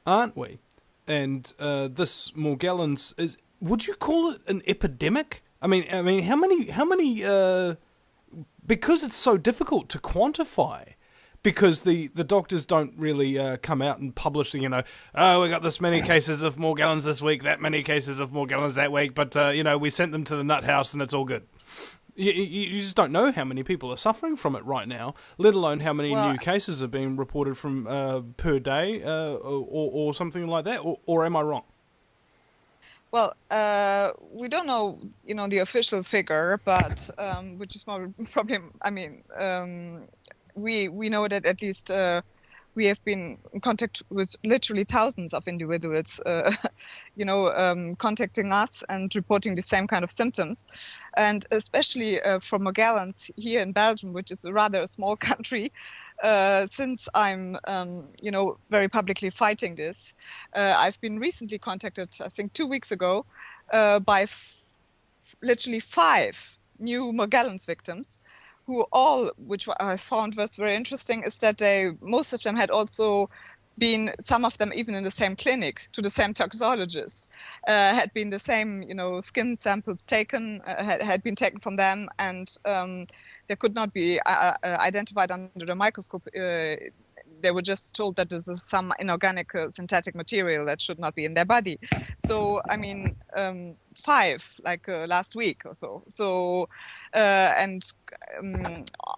aren't we? And this Morgellons is. Would you call it an epidemic? I mean, how many? Because it's so difficult to quantify, because the doctors don't really come out and publish we got this many cases of Morgellons this week, that many cases of Morgellons that week, but we sent them to the nut house and it's all good. You just don't know how many people are suffering from it right now, let alone how many new cases are being reported from per day or something like that, or am I wrong? Well, we don't know, the official figure, but which is more probably. I mean, we know that at least we have been in contact with literally thousands of individuals, contacting us and reporting the same kind of symptoms, and especially from Morgellons here in Belgium, which is rather a small country. Since I'm, very publicly fighting this, I've been recently contacted, I think 2 weeks ago, by literally 5 new Morgellons victims, who all, which I found was very interesting, is that most of them had also been, some of them even in the same clinic, to the same toxologist, had been the same, skin samples taken, had been taken from them, and they could not be identified under the microscope. They were just told that this is some inorganic synthetic material that should not be in their body. So, 5, last week or so. So, and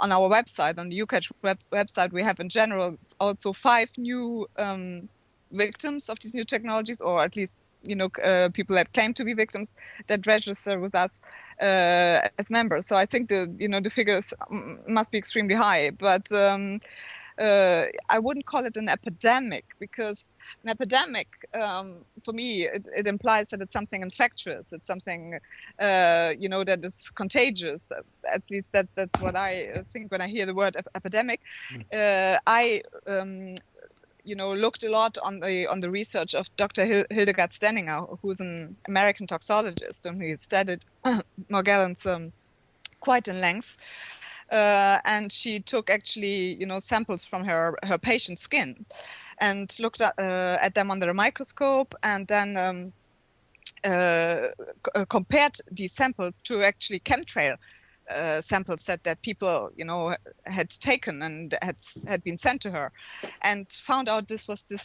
on our website, on the UCATCH website, we have in general also 5 new victims of these new technologies, or at least, people that claim to be victims that register with us as members. So I think the figures must be extremely high, but I wouldn't call it an epidemic, because an epidemic, for me, it implies that it's something infectious. It's something, that is contagious. At least that's what I think when I hear the word epidemic. I looked a lot on the research of Dr. Hildegard Stenninger, who's an American toxologist, and he studied Morgellons quite in length. And she took actually, samples from her patient's skin, and looked at them under a microscope, and then compared these samples to actually chemtrail samples that people, had taken and had been sent to her, and found out this was the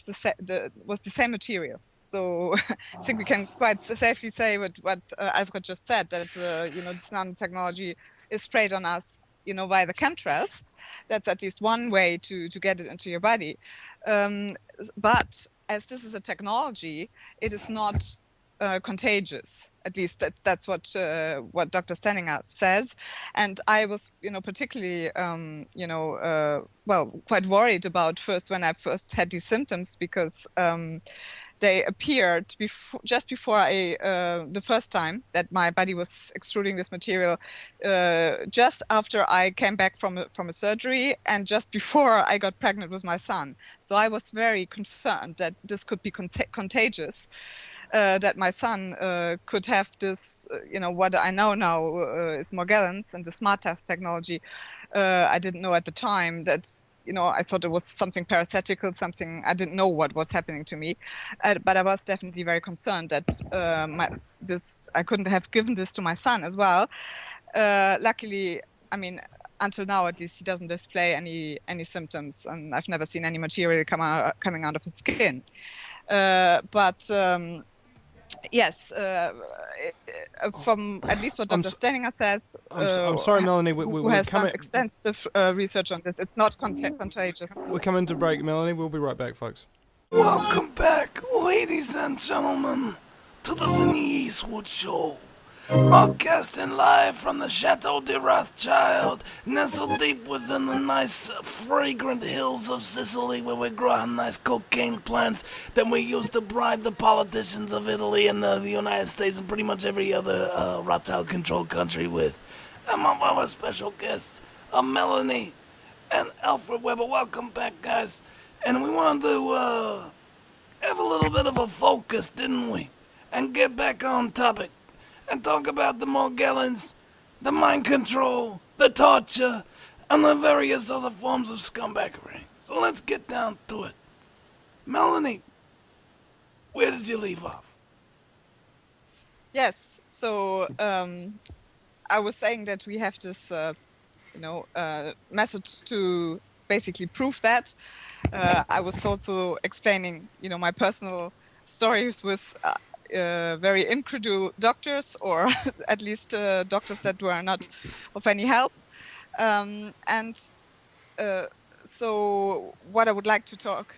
same material. So I think we can quite safely say what Alfred just said, that this nanotechnology is sprayed on us via the chemtrails. That's at least one way to get it into your body. But as this is a technology, it is not contagious. At least that's what Dr. Stenninger says. And I was, particularly, quite worried about when I first had these symptoms, because they appeared just before the first time that my body was extruding this material, just after I came back from a surgery and just before I got pregnant with my son. So I was very concerned that this could be contagious. That my son could have this, what I know now is Morgellons and the smart test technology. I didn't know at the time that, I thought it was something parasitical, something I didn't know what was happening to me. But I was definitely very concerned that I couldn't have given this to my son as well. Luckily, until now at least, he doesn't display any symptoms, and I've never seen any material coming out of his skin. Yes, from at least what Dr. Stenninger says, I'm sorry, Melanie. who has done extensive research on this, it's not contagious. We're coming to break, Melanie. We'll be right back, folks. Welcome back, ladies and gentlemen, to the Vinny Eastwood Show. Broadcasting live from the Chateau de Rothschild, nestled deep within the nice, fragrant hills of Sicily, where we grow nice cocaine plants that we use to bribe the politicians of Italy and the United States and pretty much every other Rothschild-controlled country with. And our special guests are Melanie and Alfred Webre. Welcome back, guys. And we wanted to have a little bit of a focus, didn't we? And get back on topic. And talk about the Morgellons, the mind control, the torture, and the various other forms of scumbaggery. So let's get down to it. Melanie, where did you leave off? Yes, so I was saying that we have this, method to basically prove that. I was also explaining, my personal stories with very incredulous doctors, or at least doctors that were not of any help. So what I would like to talk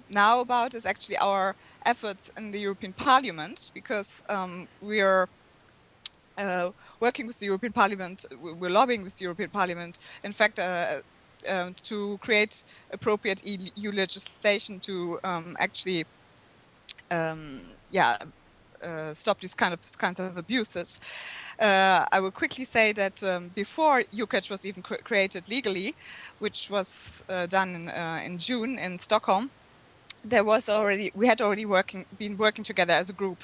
now about is actually our efforts in the European Parliament, because we are working with the European Parliament, we're lobbying with the European Parliament, in fact, to create appropriate EU legislation to actually stop these kinds of abuses. I will quickly say that before UCATCH was even created legally, which was done in June in Stockholm, we had already been working together as a group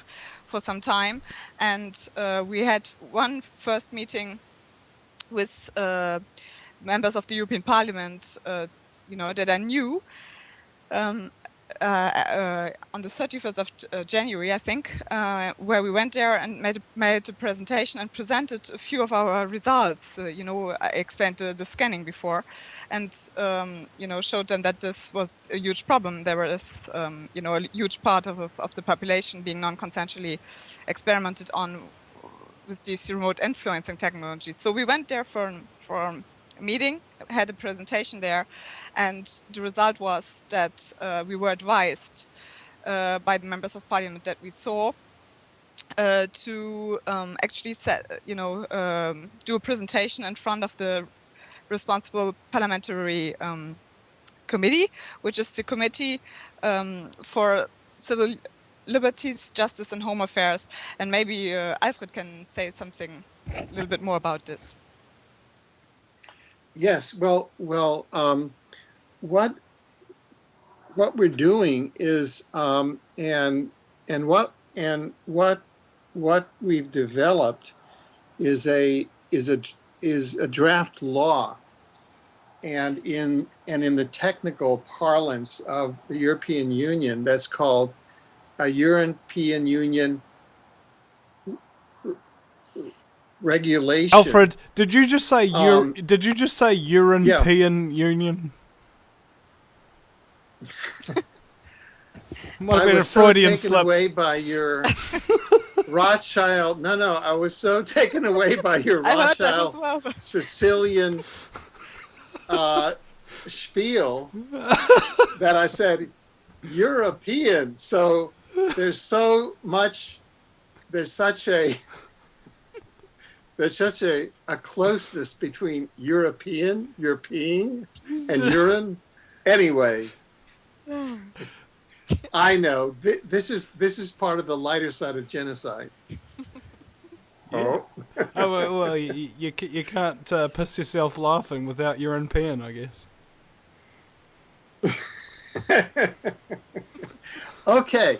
for some time, and we had one first meeting with members of the European Parliament, that I knew. On the 31st of January, I think, where we went there and made a presentation and presented a few of our results. I explained the scanning before, and showed them that this was a huge problem. There was, a huge part of the population being non-consensually experimented on with these remote influencing technologies. So we went there for a meeting, had a presentation there, and the result was that we were advised by the members of parliament that we saw to actually do a presentation in front of the responsible parliamentary committee, which is the Committee for Civil Liberties, Justice and Home Affairs. And maybe Alfred can say something a little bit more about this. Yes, well, what we're doing is, and what we've developed is a draft law, and in the technical parlance of the European Union, that's called a European Union regulation. Alfred, did you just say European Union? Might have been a Freudian slip. Away by your Rothschild. No, I was so taken away by your I heard that as Rothschild well. Sicilian spiel that I said European. So there's so much. There's such a closeness between European, and urine. Anyway, I know this is part of the lighter side of genocide. Oh, well, you can't piss yourself laughing without urine peeing, I guess. Okay,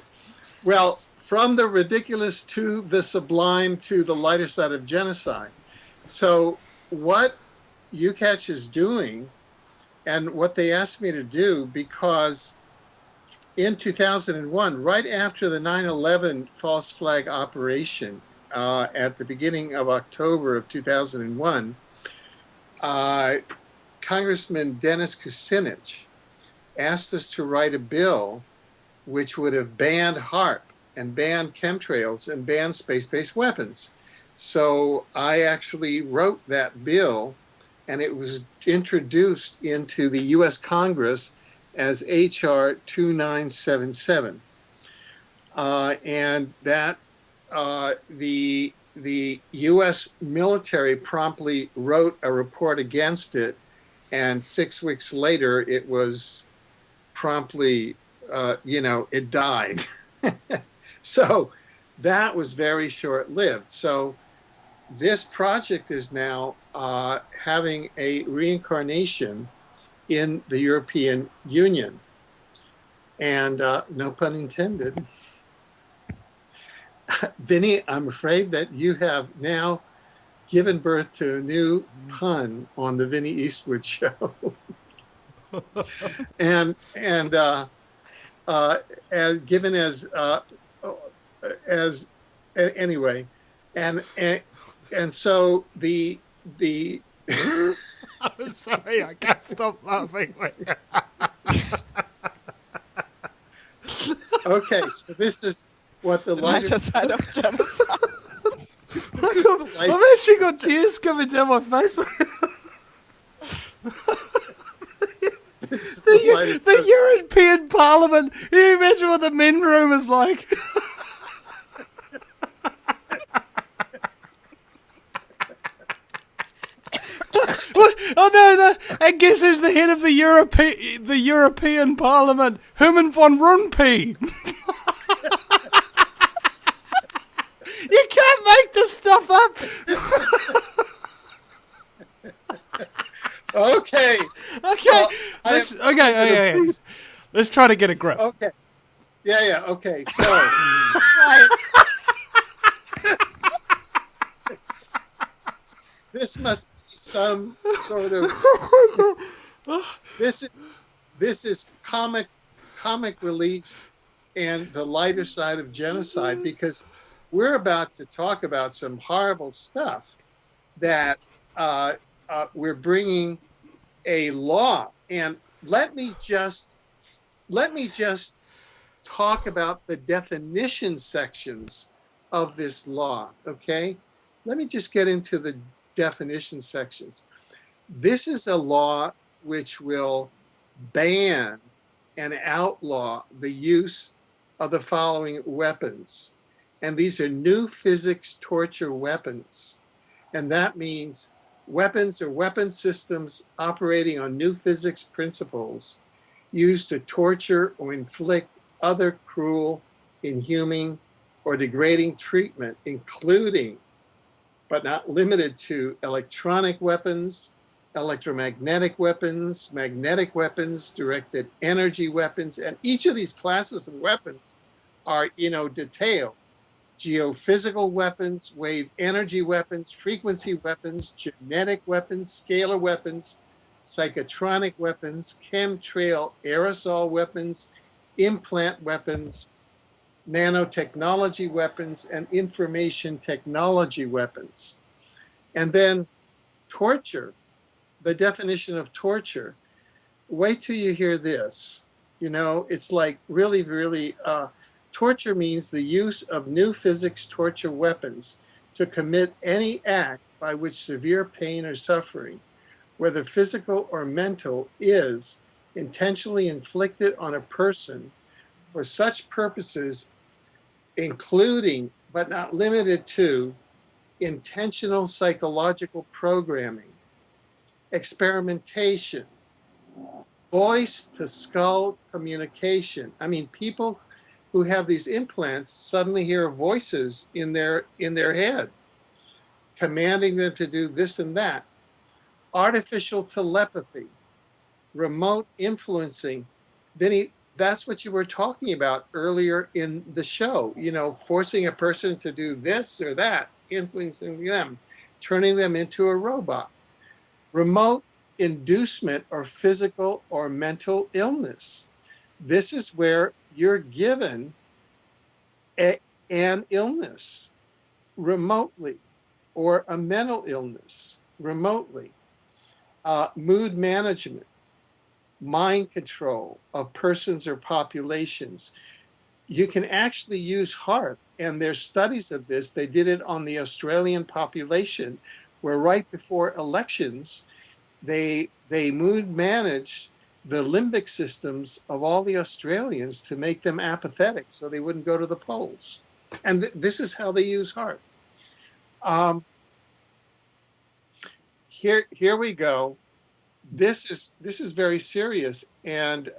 well, from the ridiculous to the sublime to the lighter side of genocide. So what UCatch is doing, and what they asked me to do, because in 2001, right after the 9/11 false flag operation, at the beginning of October of 2001, Congressman Dennis Kucinich asked us to write a bill which would have banned HAARP and banned chemtrails and banned space-based weapons. So I actually wrote that bill, and it was introduced into the U.S. Congress as H.R. 2977. And that the U.S. military promptly wrote a report against it, and 6 weeks later it was promptly, it died. So that was very short-lived. So this project is now having a reincarnation in the European Union. And no pun intended. Vinny, I'm afraid that you have now given birth to a new pun on the Vinny Eastwood Show. and as given as anyway, and so the I'm sorry, I can't stop laughing. Okay, so this is what the lighter side of genocide. I've actually got tears coming down my face. The European Parliament. Can you imagine what the men room is like? Oh no! And guess who's the head of the European Parliament? Herman von Rompuy. You can't make this stuff up. Okay. Okay. Let's try to get a grip. Okay. Yeah. Okay. So. This must be some sort of. This is comic relief and the lighter side of genocide, because we're about to talk about some horrible stuff that we're bringing a law. And let me just talk about the definition sections of this law, okay? Let me just get into the definition sections. This is a law which will ban and outlaw the use of the following weapons. And these are new physics torture weapons. And that means weapons or weapon systems operating on new physics principles used to torture or inflict other cruel, inhuman, or degrading treatment, including, but not limited to, electronic weapons, electromagnetic weapons, magnetic weapons, directed energy weapons. And each of these classes of weapons are, detailed. Geophysical weapons, wave energy weapons, frequency weapons, genetic weapons, scalar weapons, psychotronic weapons, chemtrail aerosol weapons, implant weapons, nanotechnology weapons, and information technology weapons. And then torture, the definition of torture. Wait till you hear this. It's like really, really, Torture means the use of new physics torture weapons to commit any act by which severe pain or suffering, whether physical or mental, is intentionally inflicted on a person for such purposes, including but not limited to intentional psychological programming, experimentation, voice to skull communication. I mean, people who have these implants suddenly hear voices in their head, commanding them to do this and that. Artificial telepathy, remote influencing. Vinny, that's what you were talking about earlier in the show, you know, forcing a person to do this or that, influencing them, turning them into a robot. Remote inducement or physical or mental illness. This is where you're given an illness remotely or a mental illness remotely. Mood management, mind control of persons or populations. You can actually use HAARP, and there's studies of this. They did it on the Australian population, where right before elections, they mood managed the limbic systems of all the Australians to make them apathetic so they wouldn't go to the polls. And this is how they use HAARP. Here we go. This is very serious, and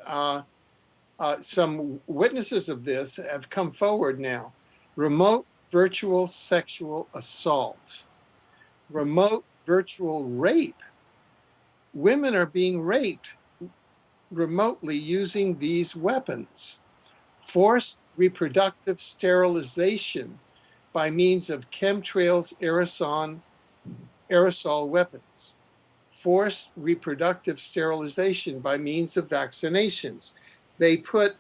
some witnesses of this have come forward now. Remote virtual sexual assault, remote virtual rape. Women are being raped remotely using these weapons. Forced reproductive sterilization by means of chemtrails, aerosol weapons. Forced reproductive sterilization by means of vaccinations. They put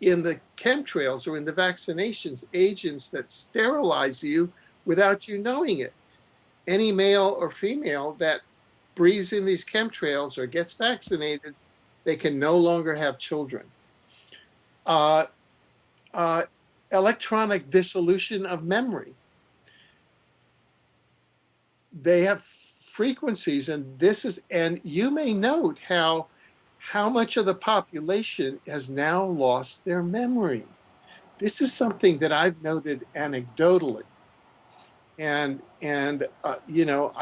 in the chemtrails or in the vaccinations agents that sterilize you without you knowing it. Any male or female that breathes in these chemtrails or gets vaccinated, they can no longer have children. Electronic dissolution of memory. They have frequencies, and you may note how much of the population has now lost their memory. This is something that I've noted anecdotally, and you know,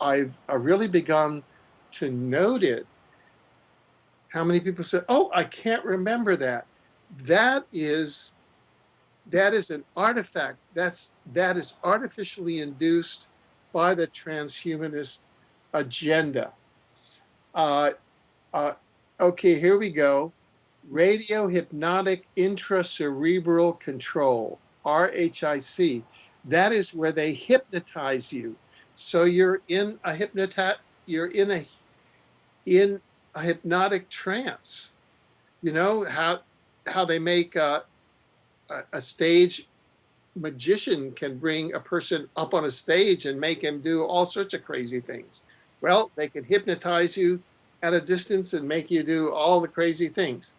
I've really begun to note it. How many people said, "Oh, I can't remember that." That is an artifact. That is artificially induced by the transhumanist agenda. Okay, here we go. Radio hypnotic intracerebral control, RHIC. That is where they hypnotize you. So you're in a hypnotic trance. You know how they make a stage magician can bring a person up on a stage and make him do all sorts of crazy things. Well, they can hypnotize you at a distance and make you do all the crazy things.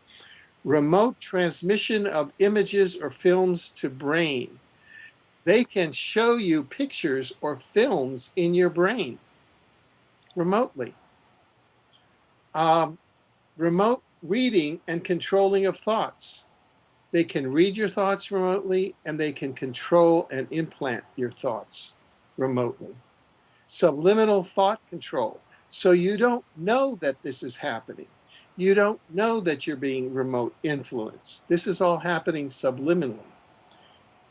Remote transmission of images or films to brain. They can show you pictures or films in your brain remotely. Remote reading and controlling of thoughts. They can read your thoughts remotely, and they can control and implant your thoughts remotely. Subliminal thought control. So you don't know that this is happening. You don't know that you're being remote influenced. This is all happening subliminally.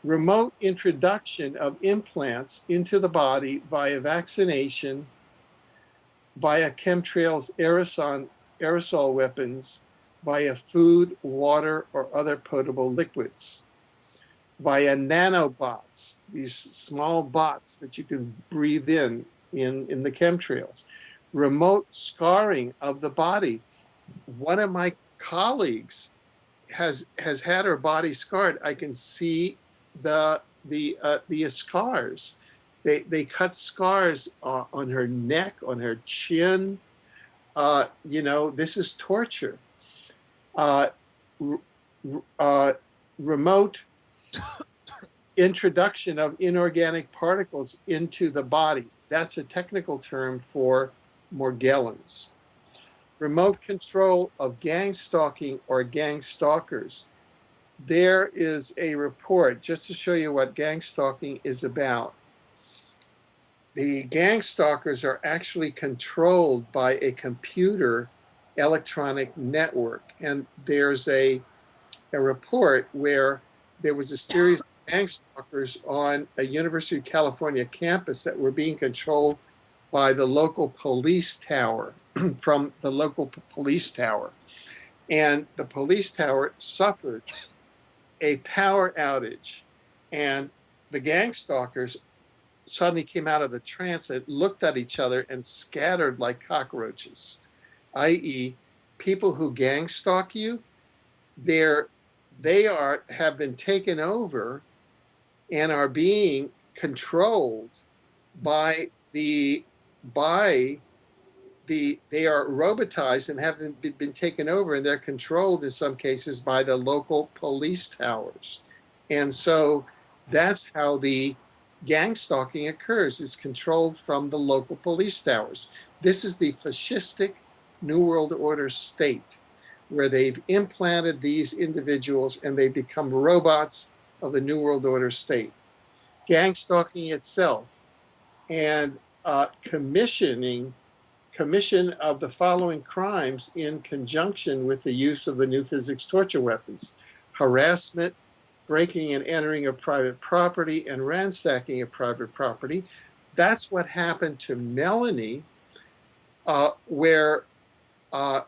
Remote introduction of implants into the body via vaccination, via chemtrails, aerosol weapons, via food, water, or other potable liquids, via nanobots, these small bots that you can breathe in the chemtrails. Remote scarring of the body. One of my colleagues has had her body scarred. I can see the scars. They cut scars on her neck, on her chin. You know, this is torture. remote introduction of inorganic particles into the body. That's a technical term for Morgellons. Remote control of gang stalking or gang stalkers. There is a report, just to show you what gang stalking is about. The gang stalkers are actually controlled by a computer electronic network. And there's a report where there was a series of gang stalkers on a University of California campus that were being controlled by the local police tower, from the local police tower. And the police tower suffered a power outage. And the gang stalkers suddenly came out of the trance and looked at each other and scattered like cockroaches, i.e., people who gang stalk you, have been taken over and are being controlled by they are robotized and haven't been taken over, and they're controlled in some cases by the local police towers. And so that's how the gang stalking occurs. It's controlled from the local police towers. This is the fascistic New World Order state, where they've implanted these individuals and they become robots of the New World Order state. Gang stalking itself and commission of the following crimes in conjunction with the use of the new physics torture weapons: harassment, breaking and entering of private property, and ransacking of private property. That's what happened to Melanie, where I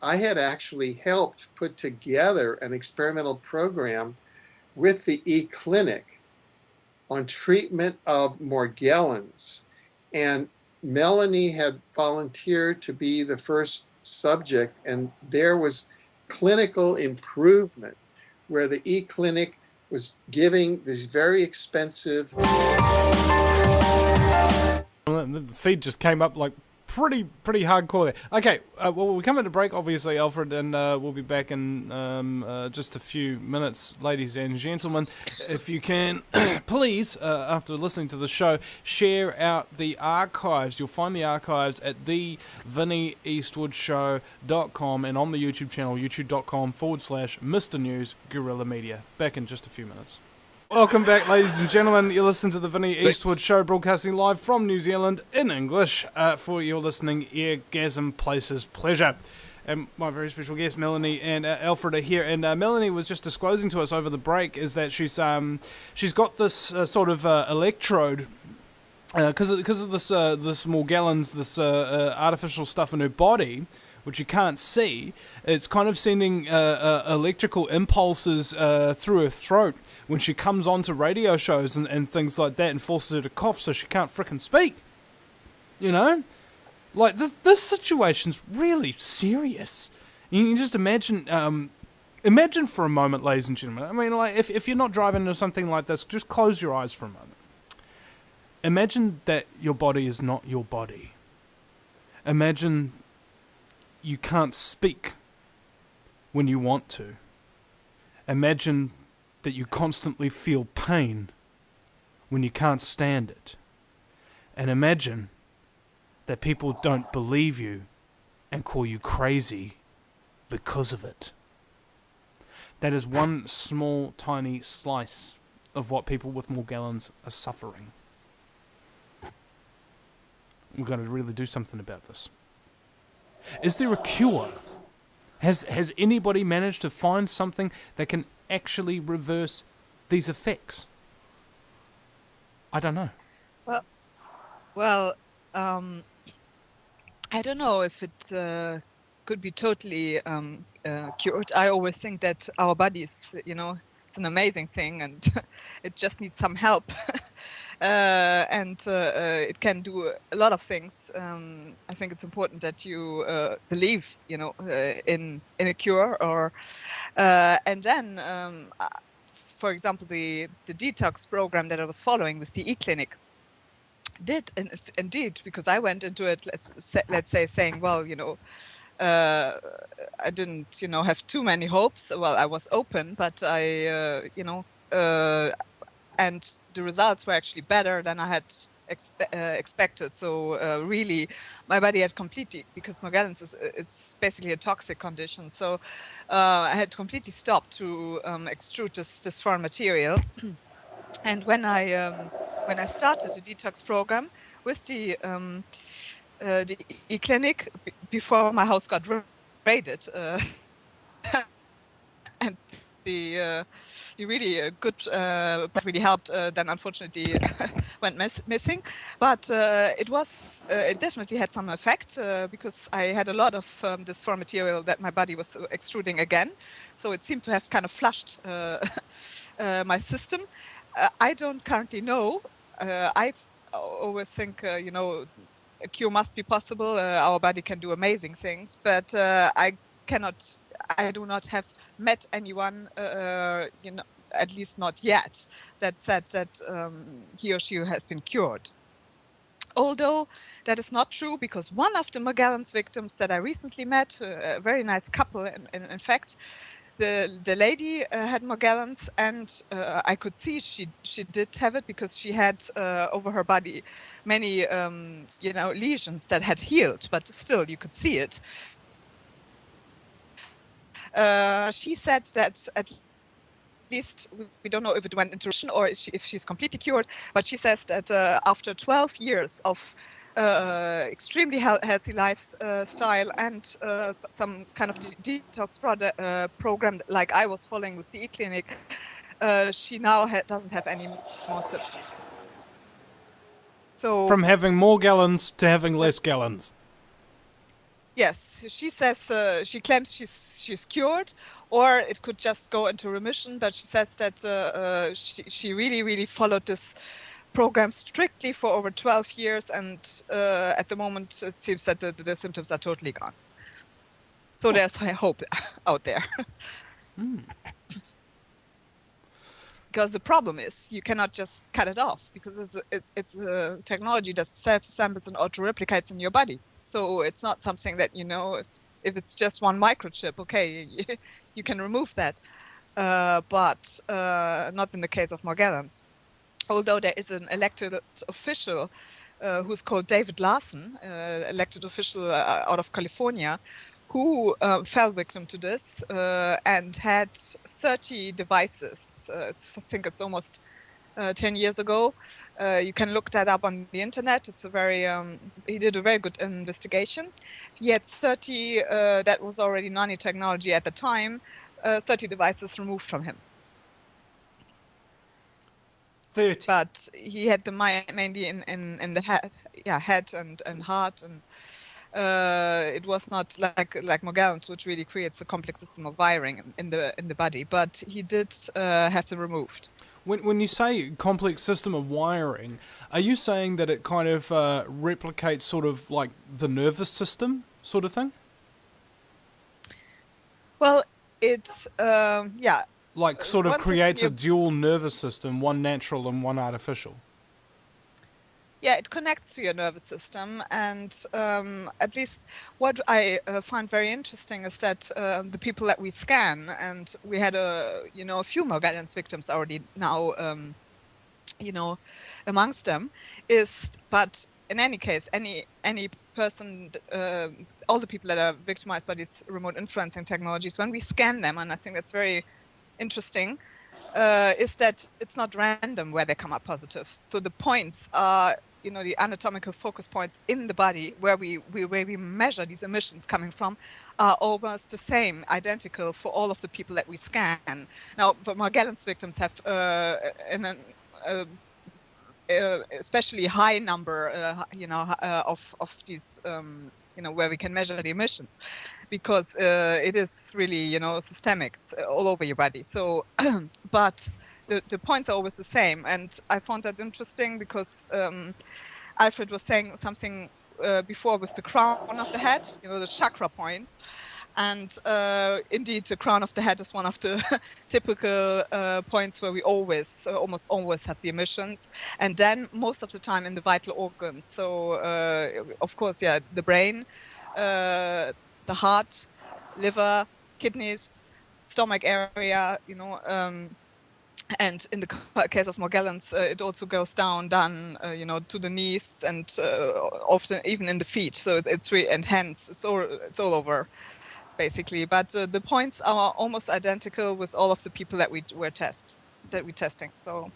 had actually helped put together an experimental program with the E-Clinic on treatment of Morgellons. And Melanie had volunteered to be the first subject, and there was clinical improvement where the E-Clinic was giving these very expensive... The feed just came up like pretty hardcore there. Okay, well, we're coming to break, obviously, Alfred, and we'll be back in just a few minutes, ladies and gentlemen. If you can, please, after listening to the show, share out the archives. You'll find the archives at thevinnieeastwoodshow.com and on the YouTube channel, youtube.com/Mr. News Guerrilla Media. Back in just a few minutes. Welcome back, ladies and gentlemen. You're listening to the Vinnie Eastwood Show, broadcasting live from New Zealand in English for your listening eargasm places pleasure. And my very special guests, Melanie and Alfred, are here. And Melanie was just disclosing to us over the break is that she's got this sort of electrode because of this Morgellons, this artificial stuff in her body, which you can't see. It's kind of sending electrical impulses through her throat when she comes onto radio shows and things like that, and forces her to cough so she can't frickin' speak. You know? Like, this situation's really serious. You can just imagine for a moment, ladies and gentlemen. I mean, like, if you're not driving into something like this, just close your eyes for a moment. Imagine that your body is not your body. Imagine you can't speak when you want to. Imagine that you constantly feel pain when you can't stand it. And imagine that people don't believe you and call you crazy because of it. That is one small, tiny slice of what people with Morgellons are suffering. We've got to really do something about this. Is there a cure? Has anybody managed to find something that can actually reverse these effects? I don't know. Well, I don't know if it could be totally cured. I always think that our bodies, it's an amazing thing, and it just needs some help. And it can do a lot of things. I think it's important that you believe, in a cure, or and then, for example, the detox program that I was following with the E-Clinic did indeed, because I went into it, let's say, saying, well, I didn't, have too many hopes. Well, I was open, but and the results were actually better than I had expected. So really, my body had completely, because Morgellons it's basically a toxic condition. So I had completely stopped to extrude this foreign material. And when I started the detox program with the e-clinic before my house got raided, and the really good really helped. Then unfortunately went missing, but it definitely had some effect because I had a lot of this foreign material that my body was extruding again. So it seemed to have kind of flushed my system. I don't currently know. I always think a cure must be possible. Our body can do amazing things, but I do not have met anyone, at least not yet, that said that he or she has been cured. Although that is not true, because one of the Morgellons victims that I recently met, a very nice couple, in fact, the lady had Morgellons, and I could see she did have it because she had over her body many lesions that had healed, but still you could see it. She said that at least we don't know if it went into remission or if she's completely cured, but she says that after 12 years of extremely healthy lifestyle and some kind of detox program like I was following with the e-clinic, she now doesn't have any more symptoms. So from having more gallons to having less gallons. Yes, she says she claims she's cured, or it could just go into remission. But she says that she really followed this program strictly for over 12 years, and at the moment it seems that the symptoms are totally gone. So there's hope out there. Because the problem is you cannot just cut it off, because it's a technology that self-assembles and auto-replicates in your body. So it's not something that, if it's just one microchip, okay, you can remove that. But not in the case of Morgellons. Although there is an elected official who's called David Larson, elected official out of California, who fell victim to this and had 30 devices. I think it's almost 10 years ago. You can look that up on the internet. It's he did a very good investigation. He had 30, that was already nanotechnology at the time, 30 devices removed from him. 30. But he had them mainly in the head and heart, and it was not like Morgellons, which really creates a complex system of wiring in the body. But he did have them removed. When you say complex system of wiring, are you saying that it kind of replicates sort of like the nervous system sort of thing? Well, it's like sort of creates a dual nervous system, one natural and one artificial. Yeah, it connects to your nervous system, and at least what I find very interesting is that the people that we scan, and we had a few Morgellons victims already now, amongst them, but in any case, any person, all the people that are victimized by these remote influencing technologies, when we scan them, and I think that's very interesting, is that it's not random where they come up positive. So the points are, the anatomical focus points in the body where we measure these emissions coming from are almost the same, identical for all of the people that we scan. Now, but Morgellons victims have especially high number, of these, where we can measure the emissions, because it is really, systemic. It's all over your body. So, but the points are always the same. And I found that interesting because Alfred was saying something before with the crown of the head, the chakra points. And indeed, the crown of the head is one of the typical points where we almost always have the emissions. And then most of the time in the vital organs. So, of course, the brain, the heart, liver, kidneys, stomach area, and in the case of Morgellons, it also goes down, to the knees and often even in the feet. So it's really, and hands. It's all over, basically. But the points are almost identical with all of the people that we're testing. So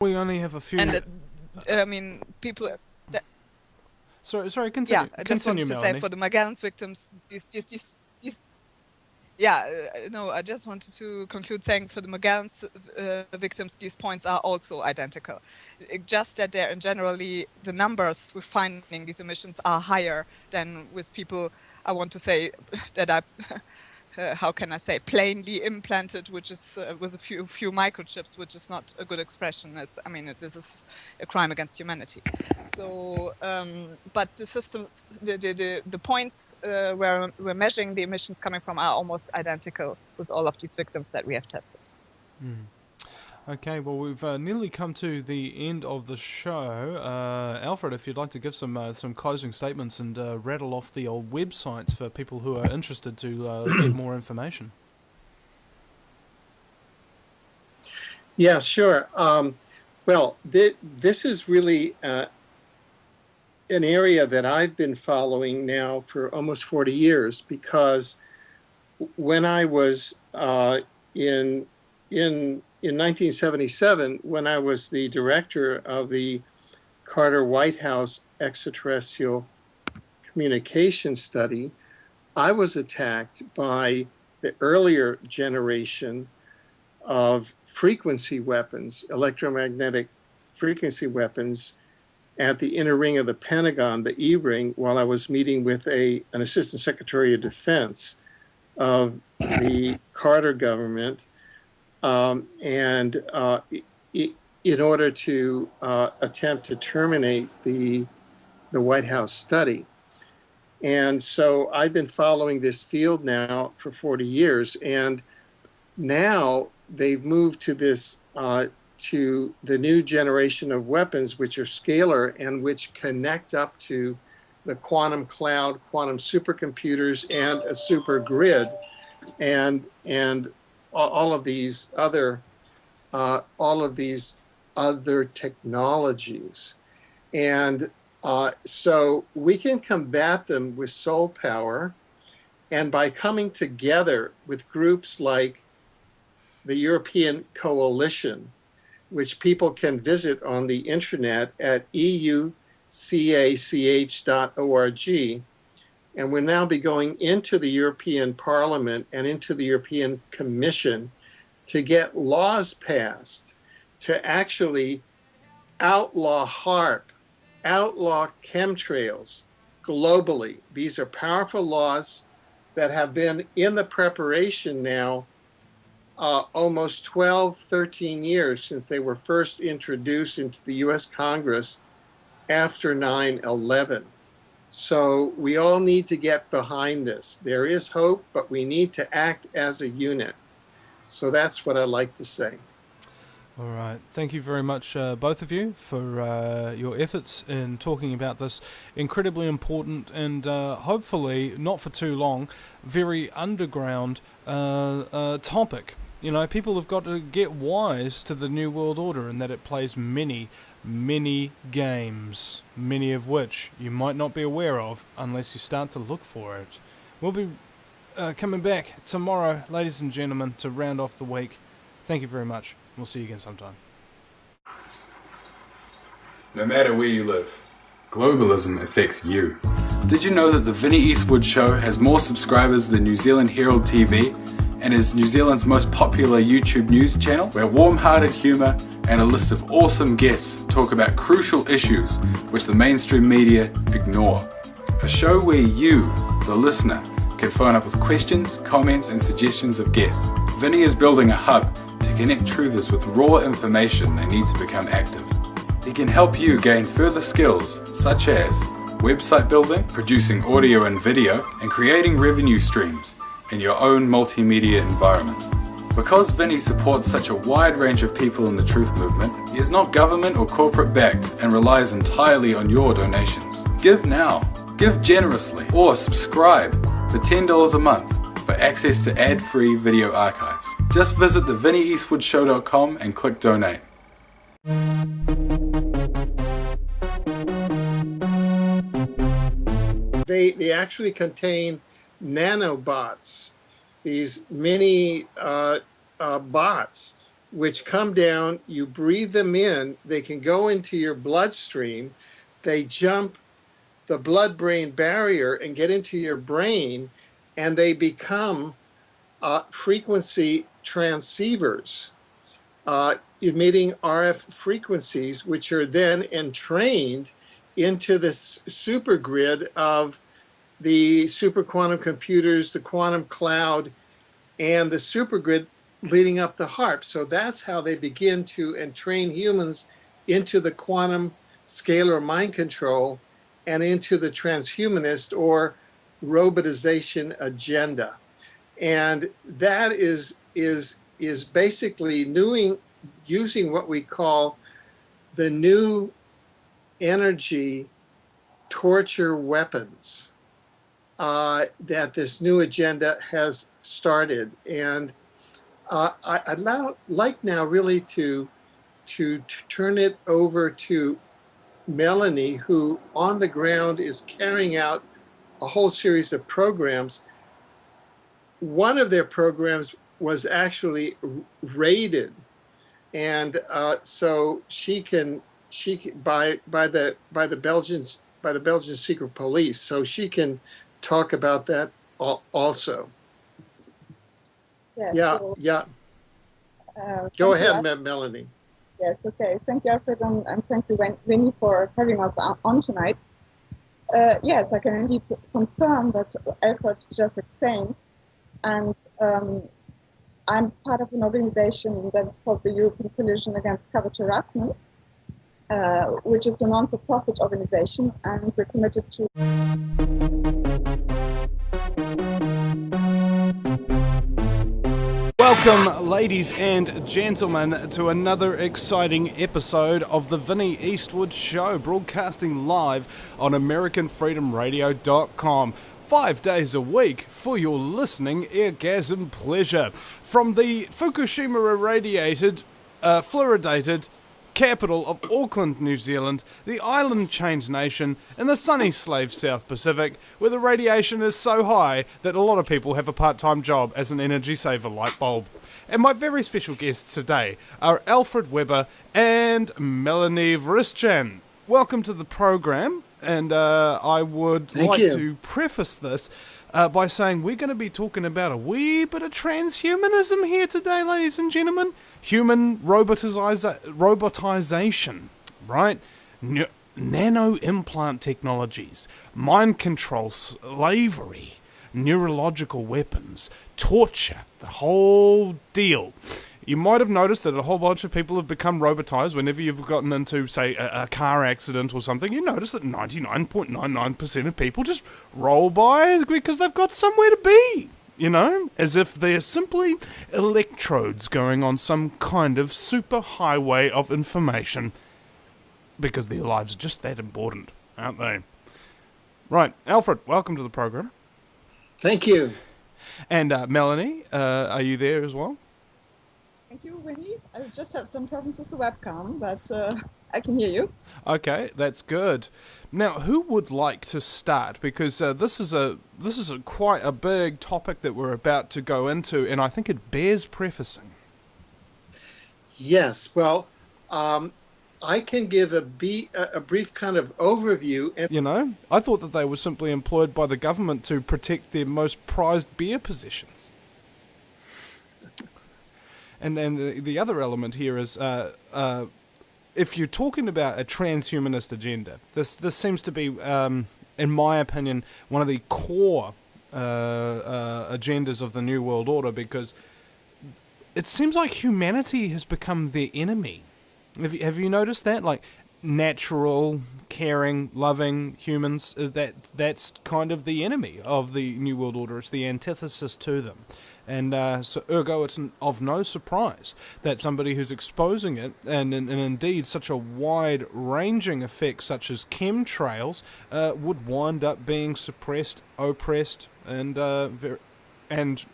we only have a few. And people. Sorry. Continue. Yeah, I just wanted to Melanie. say for the Morgellons victims, I just wanted to conclude saying for the Morgellons victims, these points are also identical. Just that they're generally the numbers we're finding these emissions are higher than with people. I want to say that how can I say, plainly implanted, which is with a few microchips, which is not a good expression. This is a crime against humanity. So, but the systems, the points where we're measuring the emissions coming from are almost identical with all of these victims that we have tested. Mm. Okay, well, we've nearly come to the end of the show. Alfred, if you'd like to give some closing statements and rattle off the old websites for people who are interested to get more information. Yeah, sure. This is really an area that I've been following now for almost 40 years, because when I was in 1977, when I was the director of the Carter White House extraterrestrial communication study, I was attacked by the earlier generation of frequency weapons, electromagnetic frequency weapons, at the inner ring of the Pentagon, the E-ring, while I was meeting with an Assistant Secretary of Defense of the Carter government, in order to attempt to terminate the White House study. And so I've been following this field now for 40 years, and now they've moved to this to the new generation of weapons, which are scalar and which connect up to the quantum cloud, quantum supercomputers, and a super grid, and all of these other technologies. And so we can combat them with soul power, and by coming together with groups like the European Coalition, which people can visit on the internet at eucach.org. And we'll now be going into the European Parliament and into the European Commission to get laws passed to actually outlaw HAARP, outlaw chemtrails globally. These are powerful laws that have been in the preparation now almost 12, 13 years since they were first introduced into the US Congress after 9/11. So we all need to get behind this. There is hope, but we need to act as a unit. So that's what I like to say. All right. Thank you very much, both of you, for your efforts in talking about this incredibly important and hopefully not for too long, very underground topic. You know, people have got to get wise to the New World Order and that it plays many, many games, many of which you might not be aware of unless you start to look for it. We'll be coming back tomorrow, ladies and gentlemen, to round off the week. Thank you very much. We'll see you again sometime. No matter where you live, globalism affects you. Did you know that the Vinnie Eastwood Show has more subscribers than New Zealand Herald TV and is New Zealand's most popular YouTube news channel, where warm-hearted humour and a list of awesome guests talk about crucial issues which the mainstream media ignore? A show where you, the listener, can phone up with questions, comments and suggestions of guests. Vinnie is building a hub to connect truthers with raw information they need to become active. He can help you gain further skills such as website building, producing audio and video, and creating revenue streams in your own multimedia environment. Because Vinnie supports such a wide range of people in the truth movement, he is not government or corporate backed and relies entirely on your donations. Give now Give generously or subscribe for $10 a month for access to ad-free video archives. Just visit thevinnieeastwoodshow.com and click donate. They actually contain nanobots, these mini bots, which come down, you breathe them in, they can go into your bloodstream, they jump the blood-brain barrier and get into your brain, and they become frequency transceivers, emitting RF frequencies, which are then entrained into this supergrid of the superquantum computers, the quantum cloud, and the supergrid leading up the HARP. So that's how they begin to entrain humans into the quantum scalar mind control and into the transhumanist or robotization agenda. And that is basically using what we call the new energy torture weapons that this new agenda has started. And I'd like now really to turn it over to Melanie, who on the ground is carrying out a whole series of programs. One of their programs was actually raided, and so she can by the Belgian secret police. So she can talk about that also. Yeah. Go ahead, Melanie. Yes, okay. Thank you, Alfred, and thank you, Winnie, for having us on tonight. Yes, I can indeed confirm that Alfred just explained, and I'm part of an organization that is called the European Coalition Against Covert Harassment, which is a non-for-profit organization, and we're committed to... Welcome, ladies and gentlemen, to another exciting episode of the Vinnie Eastwood Show, broadcasting live on AmericanFreedomRadio.com. 5 days a week for your listening eargasm pleasure. From the Fukushima-irradiated, fluoridated capital of Auckland, New Zealand, the island-chained nation in the sunny slave South Pacific, where the radiation is so high that a lot of people have a part-time job as an energy saver light bulb. And my very special guests today are Alfred Webre and Melanie Vritschan. Welcome to the program, and I would like to preface this by saying we're going to be talking about a wee bit of transhumanism here today, ladies and gentlemen. Human robotization, right? Nano implant technologies, mind control, slavery, neurological weapons, torture, the whole deal. You might have noticed that a whole bunch of people have become robotized whenever you've gotten into, say, a car accident or something. You notice that 99.99% of people just roll by because they've got somewhere to be, you know, as if they're simply electrodes going on some kind of super highway of information because their lives are just that important, aren't they? Right, Alfred, welcome to the program. Thank you. And Melanie, are you there as well? Thank you, Winnie. I just have some problems with the webcam, but I can hear you. Okay, that's good. Now, who would like to start? Because this is quite a big topic that we're about to go into, and I think it bears prefacing. Yes. Well, I can give a brief kind of overview. And you know, I thought that they were simply employed by the government to protect their most prized beer possessions. And then the other element here is, if you're talking about a transhumanist agenda, this seems to be, in my opinion, one of the core agendas of the New World Order, because it seems like humanity has become their enemy. Have you noticed that? Like, natural, caring, loving humans, that's kind of the enemy of the New World Order. It's the antithesis to them. And so ergo, it's of no surprise that somebody who's exposing it, and indeed such a wide-ranging effect such as chemtrails, would wind up being suppressed, oppressed, and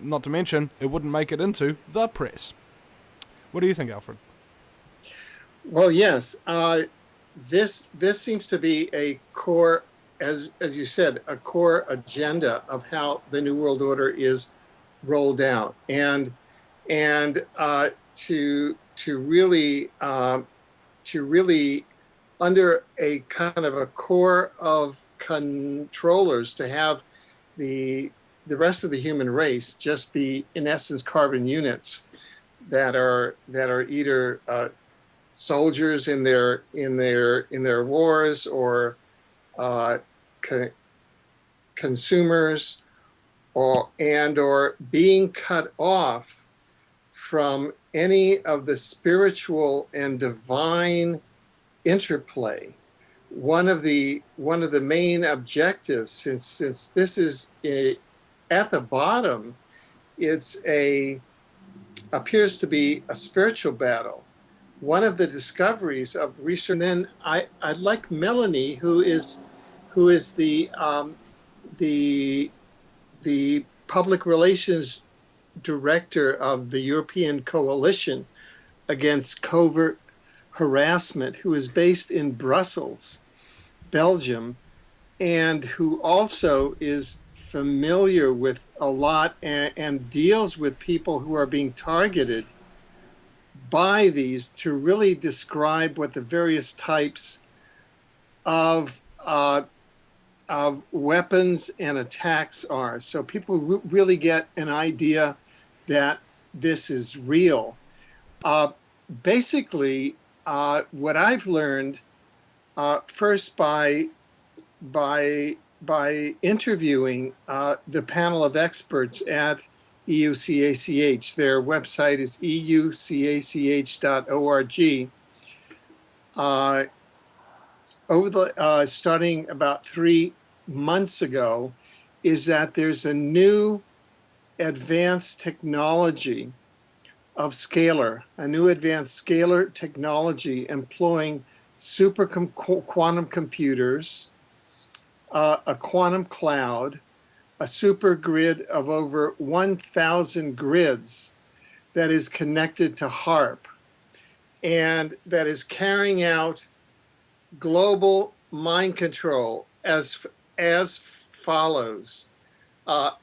not to mention, it wouldn't make it into the press. What do you think, Alfred? Well, yes. This seems to be a core, as you said, a core agenda of how the New World Order is rolled out, and to really under a kind of a core of controllers, to have the rest of the human race just be, in essence, carbon units that are either soldiers in their wars, or consumers, or being cut off from any of the spiritual and divine interplay. One of the main objectives, since this is at the bottom, appears to be a spiritual battle. One of the discoveries of research, and then I'd like Melanie, who is the public relations director of the European Coalition Against Covert Harassment, who is based in Brussels, Belgium, and who also is familiar with a lot and deals with people who are being targeted by these, to really describe what the various types of weapons and attacks are, so people really get an idea that this is real. Basically, what I've learned first by interviewing the panel of experts at EUCACH. Their website is eucach.org. Starting about 3 months ago, is that there's a new advanced technology of scalar, a new advanced scalar technology employing super quantum computers, a quantum cloud, a super grid of over 1,000 grids that is connected to HARP, and that is carrying out global mind control as follows.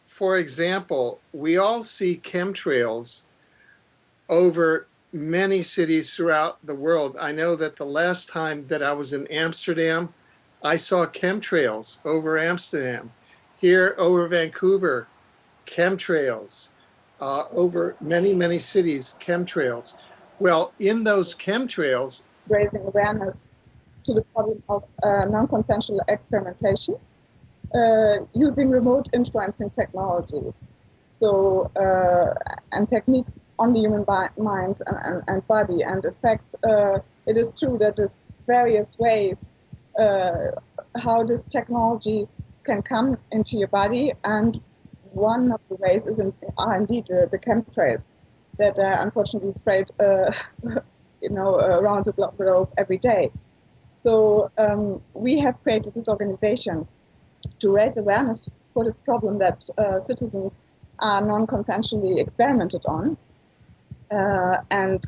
For example, we all see chemtrails over many cities throughout the world. I know that the last time that I was in Amsterdam, I saw chemtrails over Amsterdam. Here over Vancouver, chemtrails. Over many cities, chemtrails. Well, in those chemtrails, raising awareness to the problem of non-consensual experimentation using remote influencing technologies. So, and techniques on the human mind and body. And in fact, it is true that there's various ways how this technology can come into your body, and one of the ways is indeed the chemtrails that are unfortunately sprayed, around the globe every day. So we have created this organization to raise awareness for this problem that citizens are non-consensually experimented on, and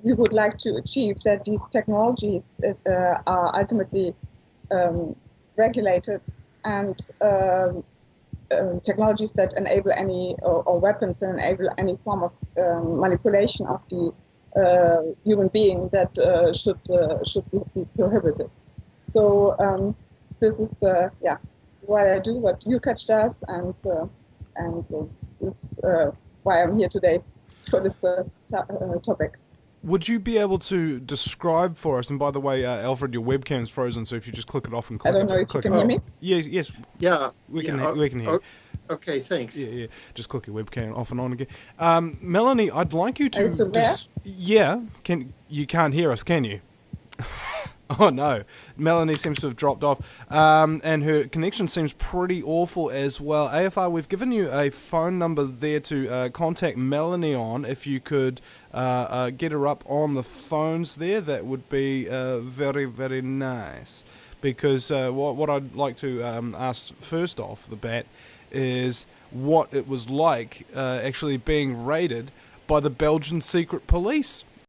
we would like to achieve that these technologies are ultimately regulated, and technologies that enable any, or weapons that enable any form of manipulation of the human being that should be prohibited. So this is why I do what UCACH does, and this is why I'm here today for this topic. Would you be able to describe for us, and by the way, Alfred, your webcam's frozen, so if you just click it off and click it. I don't know if you can hear me? Yes. Yeah. We can hear. Okay, thanks. Yeah. Just click your webcam off and on again. Melanie, I'd like you to... Are you still there? Yeah. You can't hear us, can you? Oh no, Melanie seems to have dropped off, and her connection seems pretty awful as well. AFR, we've given you a phone number there to contact Melanie on. If you could get her up on the phones there, that would be very, very nice. Because what I'd like to ask first off the bat is what it was like actually being raided by the Belgian secret police.